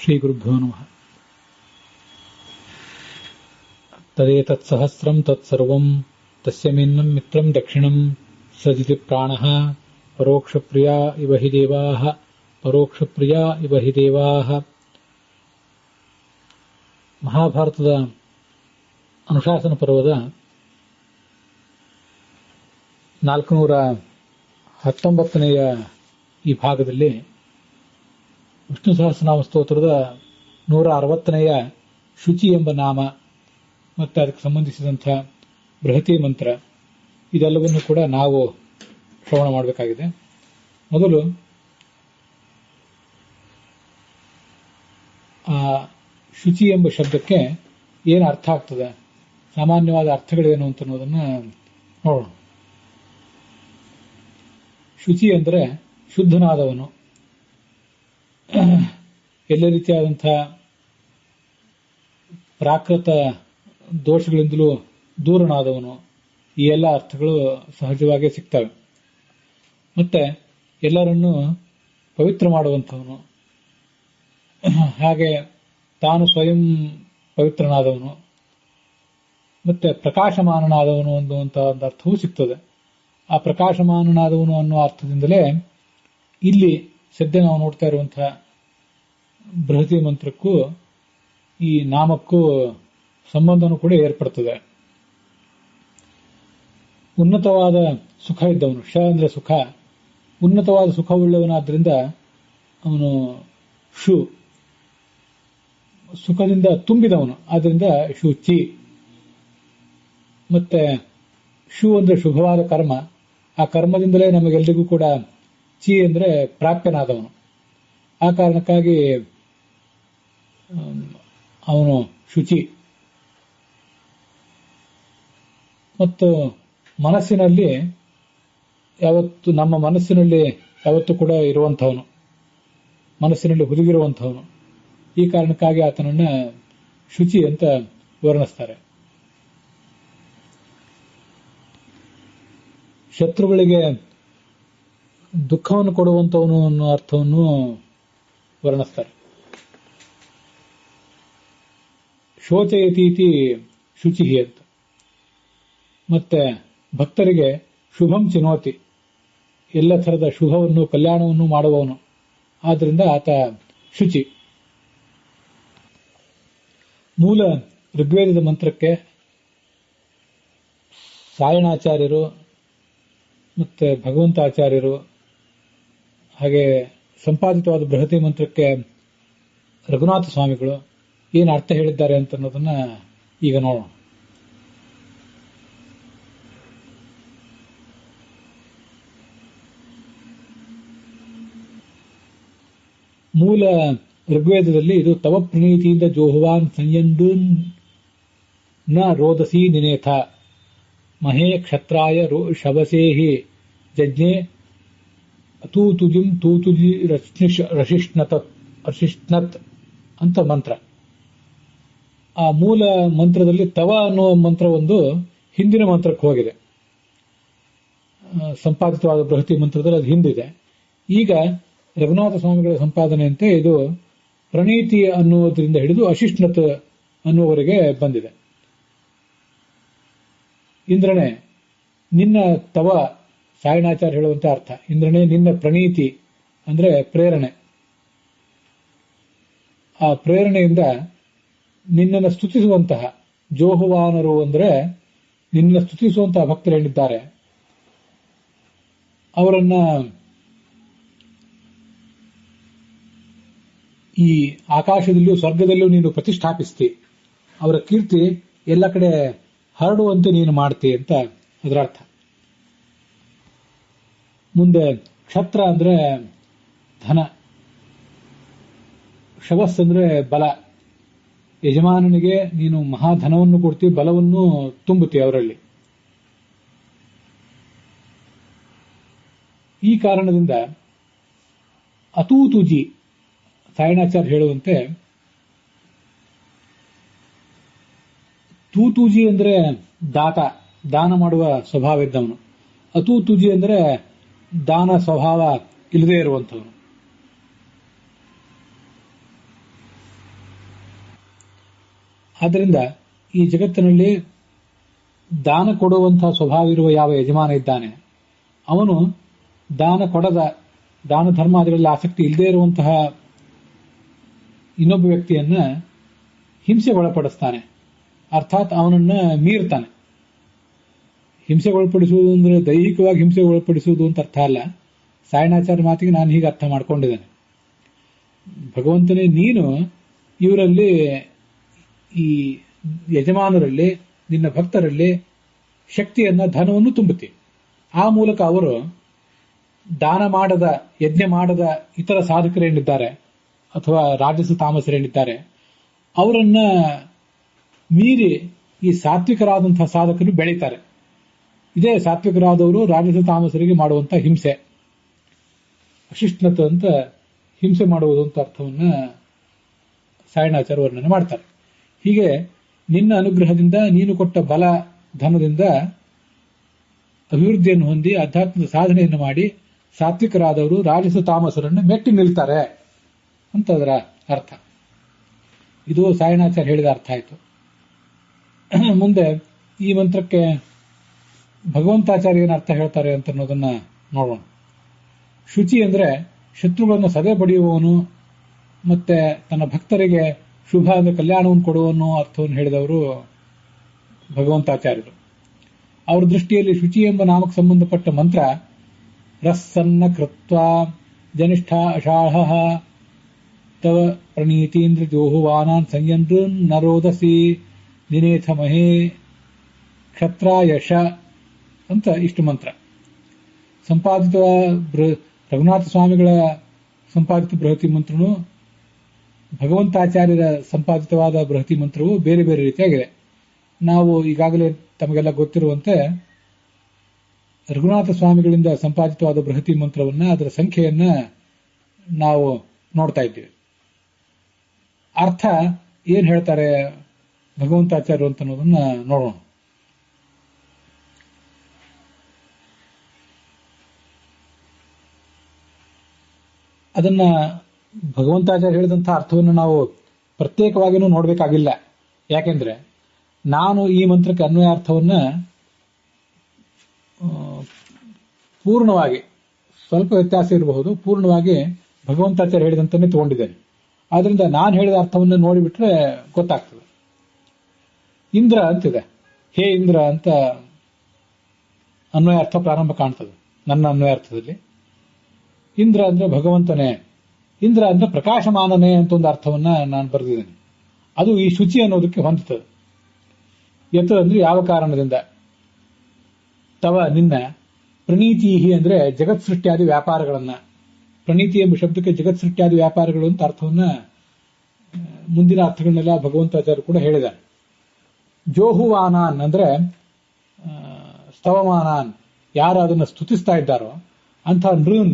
ಶ್ರೀಗುರುಭ್ಯೋ ನಮಃ. ತದೇತತ್ಸಹಸ್ರಂ ತತ್ಸರ್ವಂ ತಸ್ಯಮಿನ್ನಂ ಮಿತ್ರಂ ದಕ್ಷಿಣಂ ಸಜಿತಿ ಪ್ರಾಣಃ ಪರೋಕ್ಷಪ್ರಿಯಾ ಇವ ಹಿ ದೇವಾಃ ಪರೋಕ್ಷಪ್ರಿಯಾ ಇವ ಹಿ ದೇವಾಃ. ಮಹಾಭಾರತದ ಅನುಶಾಸನ ಪರ್ವದ 419ನೆಯ ಈ ಭಾಗದಲ್ಲಿ ವಿಷ್ಣು ಸಹಸ್ರನಾಮ ಸ್ತೋತ್ರದ 160ನೆಯ ಶುಚಿ ಎಂಬ ನಾಮ ಮತ್ತು ಅದಕ್ಕೆ ಸಂಬಂಧಿಸಿದಂಥ ಬೃಹತಿ ಮಂತ್ರ ಇದೆಲ್ಲವನ್ನು ಕೂಡ ನಾವು ಶ್ರವಣ ಮಾಡಬೇಕಾಗಿದೆ. ಮೊದಲು ಆ ಶುಚಿ ಎಂಬ ಶಬ್ದಕ್ಕೆ ಏನು ಅರ್ಥ ಆಗ್ತದೆ, ಸಾಮಾನ್ಯವಾದ ಅರ್ಥಗಳೇನು ಅಂತ ಅನ್ನೋದನ್ನು ನೋಡೋಣ. ಶುಚಿ ಅಂದರೆ ಶುದ್ಧನಾದವನು, ಎಲ್ಲ ರೀತಿಯಾದಂಥ ಪ್ರಾಕೃತ ದೋಷಗಳಿಂದಲೂ ದೂರನಾದವನು, ಈ ಎಲ್ಲ ಅರ್ಥಗಳು ಸಹಜವಾಗಿ ಸಿಗ್ತವೆ. ಮತ್ತೆ ಎಲ್ಲರನ್ನೂ ಪವಿತ್ರ ಮಾಡುವಂಥವನು, ಹಾಗೆ ತಾನು ಸ್ವಯಂ ಪವಿತ್ರನಾದವನು, ಮತ್ತೆ ಪ್ರಕಾಶಮಾನನಾದವನು ಅನ್ನುವಂಥ ಒಂದು ಅರ್ಥವೂ ಸಿಗ್ತದೆ. ಆ ಪ್ರಕಾಶಮಾನನಾದವನು ಅನ್ನೋ ಅರ್ಥದಿಂದಲೇ ಇಲ್ಲಿ ಸದ್ಯ ನಾವು ನೋಡ್ತಾ ಇರುವಂತಹ ಬೃಹತಿ ಮಂತ್ರಕ್ಕೂ ಈ ನಾಮಕ್ಕೂ ಸಂಬಂಧನೂ ಕೂಡ ಏರ್ಪಡ್ತದೆ. ಉನ್ನತವಾದ ಸುಖ ಇದ್ದವನು, ಶ ಅಂದ್ರೆ ಸುಖ, ಉನ್ನತವಾದ ಸುಖವುಳ್ಳವನಾದ್ರಿಂದ ಅವನು ಶು, ಸುಖದಿಂದ ತುಂಬಿದವನು, ಆದ್ರಿಂದ ಶುಚಿ. ಮತ್ತೆ ಶು ಅಂದ್ರೆ ಶುಭವಾದ ಕರ್ಮ, ಆ ಕರ್ಮದಿಂದಲೇ ನಮಗೆಲ್ಲರಿಗೂ ಕೂಡ ಚಿ ಅಂದ್ರೆ ಪ್ರಾಪ್ಯನಾದವನು. ಆ ಕಾರಣಕ್ಕಾಗಿ ಅವನು ಶುಚಿ. ಮತ್ತು ಮನಸ್ಸಿನಲ್ಲಿ ಯಾವತ್ತು, ನಮ್ಮ ಮನಸ್ಸಿನಲ್ಲಿ ಯಾವತ್ತೂ ಕೂಡ ಇರುವಂಥವನು, ಮನಸ್ಸಿನಲ್ಲಿ ಹುದುಗಿರುವಂಥವನು. ಈ ಕಾರಣಕ್ಕಾಗಿ ಆತನನ್ನ ಶುಚಿ ಅಂತ ವರ್ಣಿಸ್ತಾರೆ. ಶತ್ರುಗಳಿಗೆ ದುಃಖವನ್ನು ಕೊಡುವಂಥವನು ಅನ್ನೋ ಅರ್ಥವನ್ನು ವರ್ಣಿಸ್ತಾರೆ. ಶೋಚಯತೀತಿ ಶುಚಿ ಅಂತ. ಮತ್ತೆ ಭಕ್ತರಿಗೆ ಶುಭಂ ಚಿನೋತಿ, ಎಲ್ಲ ಥರದ ಶುಭವನ್ನು ಕಲ್ಯಾಣವನ್ನು ಮಾಡುವವನು, ಆದ್ರಿಂದ ಆತ ಶುಚಿ. ಮೂಲ ಋಗ್ವೇದದ ಮಂತ್ರಕ್ಕೆ ಸಾಯಣಾಚಾರ್ಯರು ಮತ್ತೆ ಭಗವಂತಾಚಾರ್ಯರು, ಹಾಗೆ ಸಂಪಾದಿತವಾದ ಬೃಹತಿ ಮಂತ್ರಕ್ಕೆ ರಘುನಾಥ ಸ್ವಾಮಿಗಳು ಏನು ಅರ್ಥ ಹೇಳಿದ್ದಾರೆ ಅಂತ ಅನ್ನೋದನ್ನ ಈಗ ನೋಡೋಣ. ಮೂಲ ಋಗ್ವೇದದಲ್ಲಿ ಇದು ತವ ಪ್ರಣೀತಿಯಿಂದ ಜೋಹುವಾನ್ ಸಂಯಂಡು ನ ರೋದಸಿ ನಿನೇಥ ಮಹೇ ಕ್ಷತ್ರಾಯ ಶವಸೇಹಿ ಜಜ್ಞೆ ತೂತುಜಿಂ ತೂತುಜಿ ರಶಿಷ್ಣತ್ ಅಂತ ಮಂತ್ರ. ಆ ಮೂಲ ಮಂತ್ರದಲ್ಲಿ ತವ ಅನ್ನುವ ಮಂತ್ರ ಒಂದು ಹಿಂದಿನ ಮಂತ್ರಕ್ಕೆ ಹೋಗಿದೆ. ಸಂಪಾದಿತವಾದ ಬೃಹತಿ ಮಂತ್ರದಲ್ಲಿ ಅದು ಹಿಂದಿದೆ. ಈಗ ರಘುನಾಥ ಸ್ವಾಮಿಗಳ ಸಂಪಾದನೆಯಂತೆ ಇದು ಪ್ರಣೀತಿ ಅನ್ನುವುದರಿಂದ ಹಿಡಿದು ಅಶಿಷ್ಣತ್ ಅನ್ನುವವರೆಗೆ ಬಂದಿದೆ. ಇಂದ್ರನೇ ನಿನ್ನ ತವ, ಸಾಯಣಾಚಾರ್ಯ ಹೇಳುವಂತ ಅರ್ಥ. ಇಂದ್ರನೇ ನಿನ್ನ ಪ್ರಣೀತಿ ಅಂದ್ರೆ ಪ್ರೇರಣೆ. ಆ ಪ್ರೇರಣೆಯಿಂದ ನಿನ್ನನ್ನು ಸ್ತುತಿಸುವಂತಹ ಜೋಹುವಾನರು ಅಂದ್ರೆ ನಿನ್ನ ಸ್ತುತಿಸುವಂತಹ ಭಕ್ತರೇನಿದ್ದಾರೆ ಅವರನ್ನ ಈ ಆಕಾಶದಲ್ಲೂ ಸ್ವರ್ಗದಲ್ಲೂ ನೀನು ಪ್ರತಿಷ್ಠಾಪಿಸ್ತಿ, ಅವರ ಕೀರ್ತಿ ಎಲ್ಲ ಕಡೆ ಹರಡುವಂತೆ ನೀನು ಮಾಡ್ತಿ ಅಂತ ಅದರ ಅರ್ಥ. ಮುಂದೆ ಕ್ಷತ್ರ ಅಂದ್ರೆ ಧನ, ಶವಸ್ ಅಂದ್ರೆ ಬಲ. ಯಜಮಾನನಿಗೆ ನೀನು ಮಹಾಧನವನ್ನು ಕೊಡ್ತಿ, ಬಲವನ್ನು ತುಂಬುತ್ತಿ ಅವರಲ್ಲಿ. ಈ ಕಾರಣದಿಂದ ಅತೂತುಜಿ, ಸಾಯಣಾಚಾರ್ಯ ಹೇಳುವಂತೆ ತೂತುಜಿ ಅಂದ್ರೆ ದಾತ, ದಾನ ಮಾಡುವ ಸ್ವಭಾವ ಇದ್ದವನು. ಅತೂತುಜಿ ಅಂದ್ರೆ ದಾನ ಸ್ವಭಾವ ಇಲ್ಲದೆ ಇರುವಂಥವನು. ಆದ್ದರಿಂದ ಈ ಜಗತ್ತಿನಲ್ಲಿ ದಾನ ಕೊಡುವಂತಹ ಸ್ವಭಾವ ಇರುವ ಯಾವ ಯಜಮಾನ ಇದ್ದಾನೆ ಅವನು ದಾನ ಕೊಡದ ದಾನ ಧರ್ಮಾದಿಗಳಲ್ಲಿ ಆಸಕ್ತಿ ಇಲ್ಲದೆ ಇರುವಂತಹ ಇನ್ನೊಬ್ಬ ವ್ಯಕ್ತಿಯನ್ನ ಹಿಂಸೆಗೊಳಪಡಿಸ್ತಾನೆ, ಅರ್ಥಾತ್ ಅವನನ್ನ ಮೀರ್ತಾನೆ. ಹಿಂಸೆಗೊಳಪಡಿಸುವುದು ಅಂದ್ರೆ ದೈಹಿಕವಾಗಿ ಹಿಂಸೆಗೊಳಪಡಿಸುವುದು ಅಂತ ಅರ್ಥ ಅಲ್ಲ. ಸಾಯಣಾಚಾರ್ಯ ಮಾತಿಗೆ ನಾನು ಹೀಗೆ ಅರ್ಥ ಮಾಡ್ಕೊಂಡಿದ್ದೇನೆ. ಭಗವಂತನೇ ನೀನು ಇವರಲ್ಲಿ, ಈ ಯಜಮಾನರಲ್ಲಿ, ನಿನ್ನ ಭಕ್ತರಲ್ಲಿ ಶಕ್ತಿಯನ್ನ, ಧನವನ್ನು ತುಂಬುತ್ತಿ. ಆ ಮೂಲಕ ಅವರು ದಾನ ಮಾಡದ, ಯಜ್ಞ ಮಾಡದ ಇತರ ಸಾಧಕರೇನಿದ್ದಾರೆ ಅಥವಾ ರಾಜಸ ತಾಮಸರೇನಿದ್ದಾರೆ ಅವರನ್ನ ಮೀರಿ ಈ ಸಾತ್ವಿಕರಾದಂತಹ ಸಾಧಕರು ಬೆಳೀತಾರೆ. ಇದೇ ಸಾತ್ವಿಕರಾದವರು ರಾಜಸ ತಾಮಸರಿಗೆ ಮಾಡುವಂತಹ ಹಿಂಸೆ, ಅಶಿಷ್ಣತ ಅಂತ ಹಿಂಸೆ ಮಾಡುವುದು ಅಂತ ಅರ್ಥವನ್ನ ಸಾಯಣಾಚಾರ್ಯ ವರ್ಣನೆ ಮಾಡ್ತಾರೆ. ಹೀಗೆ ನಿನ್ನ ಅನುಗ್ರಹದಿಂದ, ನೀನು ಕೊಟ್ಟ ಬಲ ಧನದಿಂದ ಅಭಿವೃದ್ಧಿಯನ್ನು ಹೊಂದಿ ಅಧ್ಯಾತ್ಮದ ಸಾಧನೆಯನ್ನು ಮಾಡಿ ಸಾತ್ವಿಕರಾದವರು ರಾಜಸ ತಾಮಸರನ್ನು ಮೆಟ್ಟಿ ನಿಲ್ತಾರೆ ಅಂತ ಅದರ ಅರ್ಥ. ಇದು ಸಾಯಣಾಚಾರ್ಯ ಹೇಳಿದ ಅರ್ಥ ಆಯಿತು. ಮುಂದೆ ಈ ಮಂತ್ರಕ್ಕೆ ಭಗವಂತಾಚಾರ್ಯ ಏನು ಅರ್ಥ ಹೇಳ್ತಾರೆ ಅಂತ ಅನ್ನೋದನ್ನ ನೋಡೋಣ. ಶುಚಿ ಅಂದ್ರೆ ಶತ್ರುಗಳನ್ನು ಸದೆ ಬಡಿಯುವವನು, ಮತ್ತೆ ತನ್ನ ಭಕ್ತರಿಗೆ ಶುಭ ಅಂದ್ರೆ ಕಲ್ಯಾಣವನ್ನು ಕೊಡುವನು ಅರ್ಥವನ್ನು ಹೇಳಿದವರು ಭಗವಂತಾಚಾರ್ಯರು. ಅವರ ದೃಷ್ಟಿಯಲ್ಲಿ ಶುಚಿ ಎಂಬ ನಾಮಕ್ಕೆ ಸಂಬಂಧಪಟ್ಟ ಮಂತ್ರ ರಸ್ಸನ್ನ ಕೃತ್ವ ಜನಿಷ್ಠ ಅಷಾಢ ತವ ಪ್ರಣೀತೀಂದ್ರ ಜೋಹುವಾನಾನ್ ಸಂಯಂತ್ರ ನರೋದಸಿ ದಿನೇಥ ಮಹೇ ಕ್ಷತ್ರಾಯಶ ಅಂತ ಇಷ್ಟು ಮಂತ್ರ. ಸಂಪಾದಿತ ರಘುನಾಥ ಸ್ವಾಮಿಗಳ ಸಂಪಾದಿತ ಬೃಹತಿ ಮಂತ್ರನು, ಭಗವಂತಾಚಾರ್ಯರ ಸಂಪಾದಿತವಾದ ಬೃಹತಿ ಮಂತ್ರವು ಬೇರೆ ಬೇರೆ ರೀತಿಯಾಗಿದೆ. ನಾವು ಈಗಾಗಲೇ ತಮಗೆಲ್ಲ ಗೊತ್ತಿರುವಂತೆ ರಘುನಾಥ ಸ್ವಾಮಿಗಳಿಂದ ಸಂಪಾದಿತವಾದ ಬೃಹತಿ ಮಂತ್ರವನ್ನ, ಅದರ ಸಂಖ್ಯೆಯನ್ನ ನಾವು ನೋಡ್ತಾ ಇದ್ದೀವಿ. ಅರ್ಥ ಏನ್ ಹೇಳ್ತಾರೆ ಭಗವಂತಾಚಾರ್ಯರು ಅಂತ ಅನ್ನೋದನ್ನ ನೋಡೋಣ. ಅದನ್ನ ಭಗವಂತಾಚಾರ್ಯ ಹೇಳಿದಂತಹ ಅರ್ಥವನ್ನು ನಾವು ಪ್ರತ್ಯೇಕವಾಗಿಯೂ ನೋಡಬೇಕಾಗಿಲ್ಲ. ಯಾಕೆಂದ್ರೆ ನಾನು ಈ ಮಂತ್ರಕ್ಕೆ ಅನ್ವಯಾರ್ಥವನ್ನ ಪೂರ್ಣವಾಗಿ, ಸ್ವಲ್ಪ ವ್ಯತ್ಯಾಸ ಇರಬಹುದು, ಪೂರ್ಣವಾಗಿ ಭಗವಂತಾಚಾರ್ಯ ಹೇಳಿದಂತಾನೆ ತಗೊಂಡಿದ್ದೇನೆ. ಆದ್ರಿಂದ ನಾನು ಹೇಳಿದ ಅರ್ಥವನ್ನು ನೋಡಿಬಿಟ್ರೆ ಗೊತ್ತಾಗ್ತದೆ. ಇಂದ್ರ ಅಂತಿದೆ, ಹೇ ಇಂದ್ರ ಅಂತ ಅನ್ವಯಾರ್ಥ ಪ್ರಾರಂಭ ಕಾಣ್ತದೆ ನನ್ನ ಅನ್ವಯಾರ್ಥದಲ್ಲಿ. ಇಂದ್ರ ಅಂದ್ರೆ ಭಗವಂತನೇ, ಇಂದ್ರ ಅಂದ್ರೆ ಪ್ರಕಾಶಮಾನನೇ ಅಂತ ಒಂದು ಅರ್ಥವನ್ನ ನಾನು ಬರೆದಿದ್ದೇನೆ. ಅದು ಈ ಶುಚಿ ಅನ್ನೋದಕ್ಕೆ ಹೊಂದುತ್ತದೆ. ಯತ್ ಅಂದ್ರೆ ಯಾವ ಕಾರಣದಿಂದ, ತವ ನಿನ್ನ, ಪ್ರಣೀತೀಹಿ ಅಂದ್ರೆ ಜಗತ್ ಸೃಷ್ಟಿಯಾದಿ ವ್ಯಾಪಾರಗಳನ್ನ, ಪ್ರಣೀತಿ ಎಂಬ ಶಬ್ದಕ್ಕೆ ಜಗತ್ ಸೃಷ್ಟಿಯಾದಿ ವ್ಯಾಪಾರಗಳು ಅಂತ ಅರ್ಥವನ್ನ ಮುಂದಿನ ಅರ್ಥಗಳನ್ನೆಲ್ಲ ಭಗವಂತಾಚಾರ್ಯ ಕೂಡ ಹೇಳಿದ್ದಾರೆ. ಜೋಹುವಾನಾನ್ ಅಂದ್ರೆ ಸ್ತವಮಾನಾನ್, ಯಾರು ಅದನ್ನು ಸ್ತುತಿಸ್ತಾ ಇದ್ದಾರೋ ಅಂಥ ನೃನ್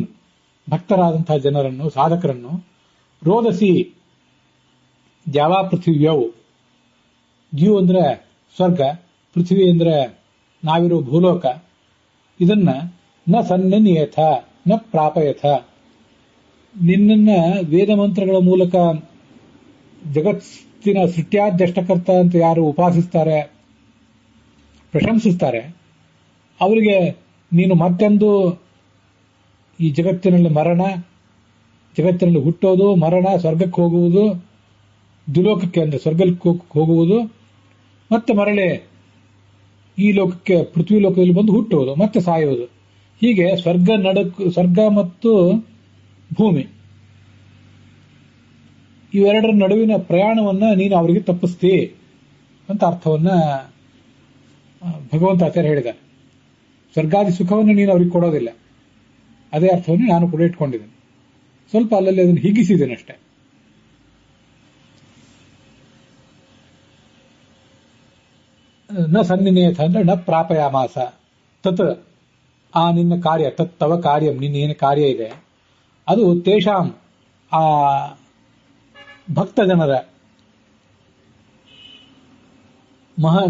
ಭಕ್ತರಾದಂತಹ ಜನರನ್ನು, ಸಾಧಕರನ್ನು, ರೋದಸಿ ದ್ಯಾವಾ ಪೃಥಿವ್ಯವು, ದ್ಯು ಅಂದ್ರೆ ಸ್ವರ್ಗ, ಪೃಥ್ವಿ ಅಂದ್ರೆ ನಾವಿರೋ ಭೂಲೋಕ, ಇದನ್ನ ನ ಸನ್ನಿಯಥ ನ ಪ್ರಾಪಯಥ, ನಿನ್ನನ್ನ ವೇದ ಮಂತ್ರಗಳ ಮೂಲಕ ಜಗತ್ತಿನ ಸೃಷ್ಟ್ಯಾದ್ಯಷ್ಟಕರ್ತ ಅಂತ ಯಾರು ಉಪಾಸಿಸ್ತಾರೆ, ಪ್ರಶಂಸಿಸ್ತಾರೆ, ಅವರಿಗೆ ನೀನು ಮತ್ತೊಂದು ಈ ಜಗತ್ತಿನಲ್ಲಿ ಮರಣ, ಜಗತ್ತಿನಲ್ಲಿ ಹುಟ್ಟೋದು, ಮರಣ, ಸ್ವರ್ಗಕ್ಕೆ ಹೋಗುವುದು, ದುಲೋಕಕ್ಕೆ ಅಂದ್ರೆ ಸ್ವರ್ಗಕ್ಕೆ ಹೋಗುವುದು, ಮತ್ತೆ ಮರಳಿ ಈ ಲೋಕಕ್ಕೆ ಪೃಥ್ವಿ ಲೋಕದಲ್ಲಿ ಬಂದು ಹುಟ್ಟುವುದು, ಮತ್ತೆ ಸಾಯುವುದು, ಹೀಗೆ ಸ್ವರ್ಗ ಮತ್ತು ಭೂಮಿ ಇವೆರಡರ ನಡುವಿನ ಪ್ರಯಾಣವನ್ನ ನೀನು ಅವರಿಗೆ ತಪ್ಪಿಸ್ತಿ ಅಂತ ಅರ್ಥವನ್ನ ಭಗವಂತಾಚಾರ್ಯ ಹೇಳಿದ್ದಾರೆ. ಸ್ವರ್ಗಾದಿ ಸುಖವನ್ನು ನೀನು ಅವ್ರಿಗೆ ಕೊಡೋದಿಲ್ಲ, ಅದೇ ಅರ್ಥವನ್ನು ನಾನು ಕೂಡ ಇಟ್ಕೊಂಡಿದ್ದೇನೆ. ಸ್ವಲ್ಪ ಅಲ್ಲಲ್ಲಿ ಅದನ್ನು ಹಿಗ್ಗಿಸಿದ್ದೇನೆ ಅಷ್ಟೇ. ನ ಸನ್ನಿನೇಥ ಅಂದ್ರೆ ನ ಪ್ರಾಪಯಾಮಾಸ ತತ್, ಆ ನಿನ್ನ ಕಾರ್ಯ, ತತ್ ತವ ಕಾರ್ಯಂ, ನಿನ್ನ ಏನು ಕಾರ್ಯ ಇದೆ ಅದು ತೇಷಾಂ, ಆ ಭಕ್ತ ಜನರ,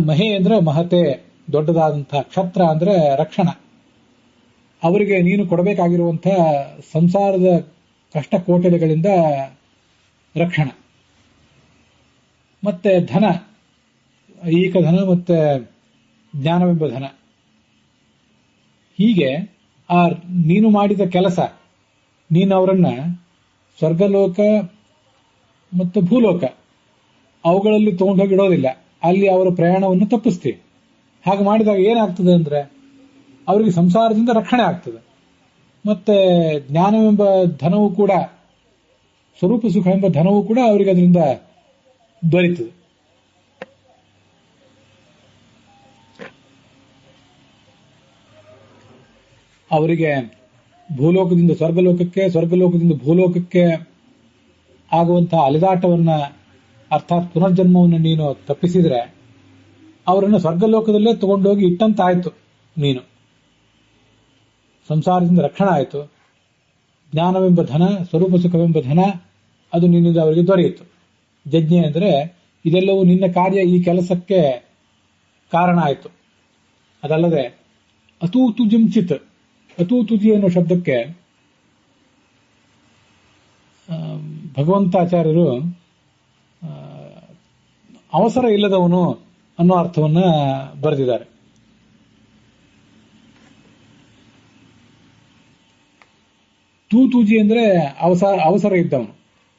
ಮಹೇ ಅಂದ್ರೆ ಮಹತೆ, ದೊಡ್ಡದಾದಂತಹ, ಕ್ಷತ್ರ ಅಂದ್ರೆ ರಕ್ಷಣ, ಅವರಿಗೆ ನೀನು ಕೊಡಬೇಕಾಗಿರುವಂತಹ ಸಂಸಾರದ ಕಷ್ಟ ಕೋಟಲೆಗಳಿಂದ ರಕ್ಷಣ, ಮತ್ತೆ ಧನ, ಈಕಧನ ಮತ್ತೆ ಜ್ಞಾನವೆಂಬ ಧನ. ಹೀಗೆ ಆ ನೀನು ಮಾಡಿದ ಕೆಲಸ, ನೀನು ಅವರನ್ನ ಸ್ವರ್ಗಲೋಕ ಮತ್ತು ಭೂಲೋಕ ಅವುಗಳಲ್ಲಿ ತಗೊಂಡೋಗಿಡೋದಿಲ್ಲ, ಅಲ್ಲಿ ಅವರ ಪ್ರಯಾಣವನ್ನು ತಪ್ಪಿಸ್ತೀವಿ. ಹಾಗೆ ಮಾಡಿದಾಗ ಏನಾಗ್ತದೆ ಅಂದ್ರೆ ಅವರಿಗೆ ಸಂಸಾರದಿಂದ ರಕ್ಷಣೆ ಆಗ್ತದೆ. ಮತ್ತೆ ಜ್ಞಾನವೆಂಬ ಧನವೂ ಕೂಡ, ಸ್ವರೂಪ ಸುಖ ಎಂಬ ಧನವೂ ಕೂಡ ಅವರಿಗೆ ಅದರಿಂದ ದೊರೆಯುತ್ತದೆ. ಅವರಿಗೆ ಭೂಲೋಕದಿಂದ ಸ್ವರ್ಗಲೋಕಕ್ಕೆ, ಸ್ವರ್ಗಲೋಕದಿಂದ ಭೂಲೋಕಕ್ಕೆ ಆಗುವಂತಹ ಅಲೆದಾಟವನ್ನ, ಅರ್ಥಾತ್ ಪುನರ್ಜನ್ಮವನ್ನು ನೀನು ತಪ್ಪಿಸಿದ್ರೆ ಅವರನ್ನು ಸ್ವರ್ಗಲೋಕದಲ್ಲೇ ತಗೊಂಡೋಗಿ ಇಟ್ಟಂತಾಯ್ತು. ನೀನು ಸಂಸಾರದಿಂದ ರಕ್ಷಣೆ ಆಯಿತು. ಜ್ಞಾನವೆಂಬ ಧನ, ಸ್ವರೂಪ ಸುಖವೆಂಬ ಧನ ಅದು ನಿನ್ನಿಂದ ಅವರಿಗೆ ದೊರೆಯಿತು. ಯಜ್ಞ ಅಂದರೆ ಇದೆಲ್ಲವೂ ನಿನ್ನ ಕಾರ್ಯ, ಈ ಕೆಲಸಕ್ಕೆ ಕಾರಣ ಆಯಿತು. ಅದಲ್ಲದೆ ಅತೂತುಜಿಂಚಿತ್, ಅತೂತುಜಿ ಅನ್ನೋ ಶಬ್ದಕ್ಕೆ ಭಗವಂತಾಚಾರ್ಯರು ಅವಸರ ಇಲ್ಲದವನು ಅನ್ನೋ ಅರ್ಥವನ್ನ ಬರೆದಿದ್ದಾರೆ. ತೂತುಜಿ ಅಂದ್ರೆ ಅವಸರ ಇದ್ದವನು,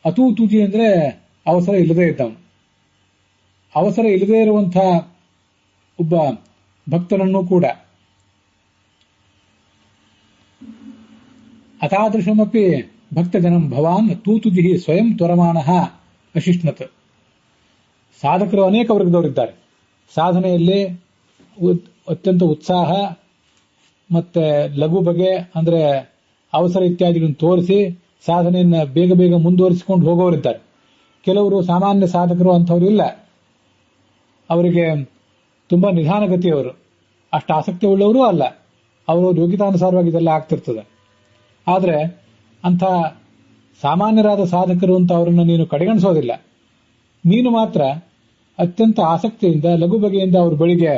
ಅತೂತುಜಿ ಅಂದ್ರೆ ಅವಸರ ಇಲ್ಲದೆ ಇದ್ದವನು. ಅವಸರ ಇಲ್ಲದೆ ಇರುವಂತಹ ಒಬ್ಬ ಭಕ್ತನನ್ನು ಕೂಡ ಅತಾದೃಶಮಪಿ ಭಕ್ತಜನಂ ಭವಾನ್ ತೂತುಜಿ ಸ್ವಯಂ ತ್ವರಮಾನಃ ಅಶಿಷ್ಣತ್. ಸಾಧಕರು ಅನೇಕ ವರ್ಗದವರಿದ್ದಾರೆ. ಸಾಧನೆಯಲ್ಲಿ ಅತ್ಯಂತ ಉತ್ಸಾಹ ಮತ್ತೆ ಲಘು ಬಗೆ ಅಂದ್ರೆ ಅವಸರ ಇತ್ಯಾದಿಗಳನ್ನು ತೋರಿಸಿ ಸಾಧನೆಯನ್ನು ಬೇಗ ಬೇಗ ಮುಂದುವರಿಸಿಕೊಂಡು ಹೋಗೋರಿದ್ದಾರೆ. ಕೆಲವರು ಸಾಮಾನ್ಯ ಸಾಧಕರು ಅಂಥವ್ರು ಇಲ್ಲ, ಅವರಿಗೆ ತುಂಬಾ ನಿಧಾನಗತಿಯವರು, ಅಷ್ಟು ಆಸಕ್ತಿ ಉಳ್ಳವರು ಅಲ್ಲ, ಅವರು ಯೋಗ್ಯತಾನುಸಾರವಾಗಿ ಇದೆಲ್ಲ ಆಗ್ತಿರ್ತದೆ. ಆದರೆ ಅಂಥ ಸಾಮಾನ್ಯರಾದ ಸಾಧಕರು ಅಂತ ಅವರನ್ನು ನೀನು ಕಡೆಗಣಿಸೋದಿಲ್ಲ. ನೀನು ಮಾತ್ರ ಅತ್ಯಂತ ಆಸಕ್ತಿಯಿಂದ ಲಘು ಬಗೆಯಿಂದ ಅವ್ರ ಬಳಿಗೆ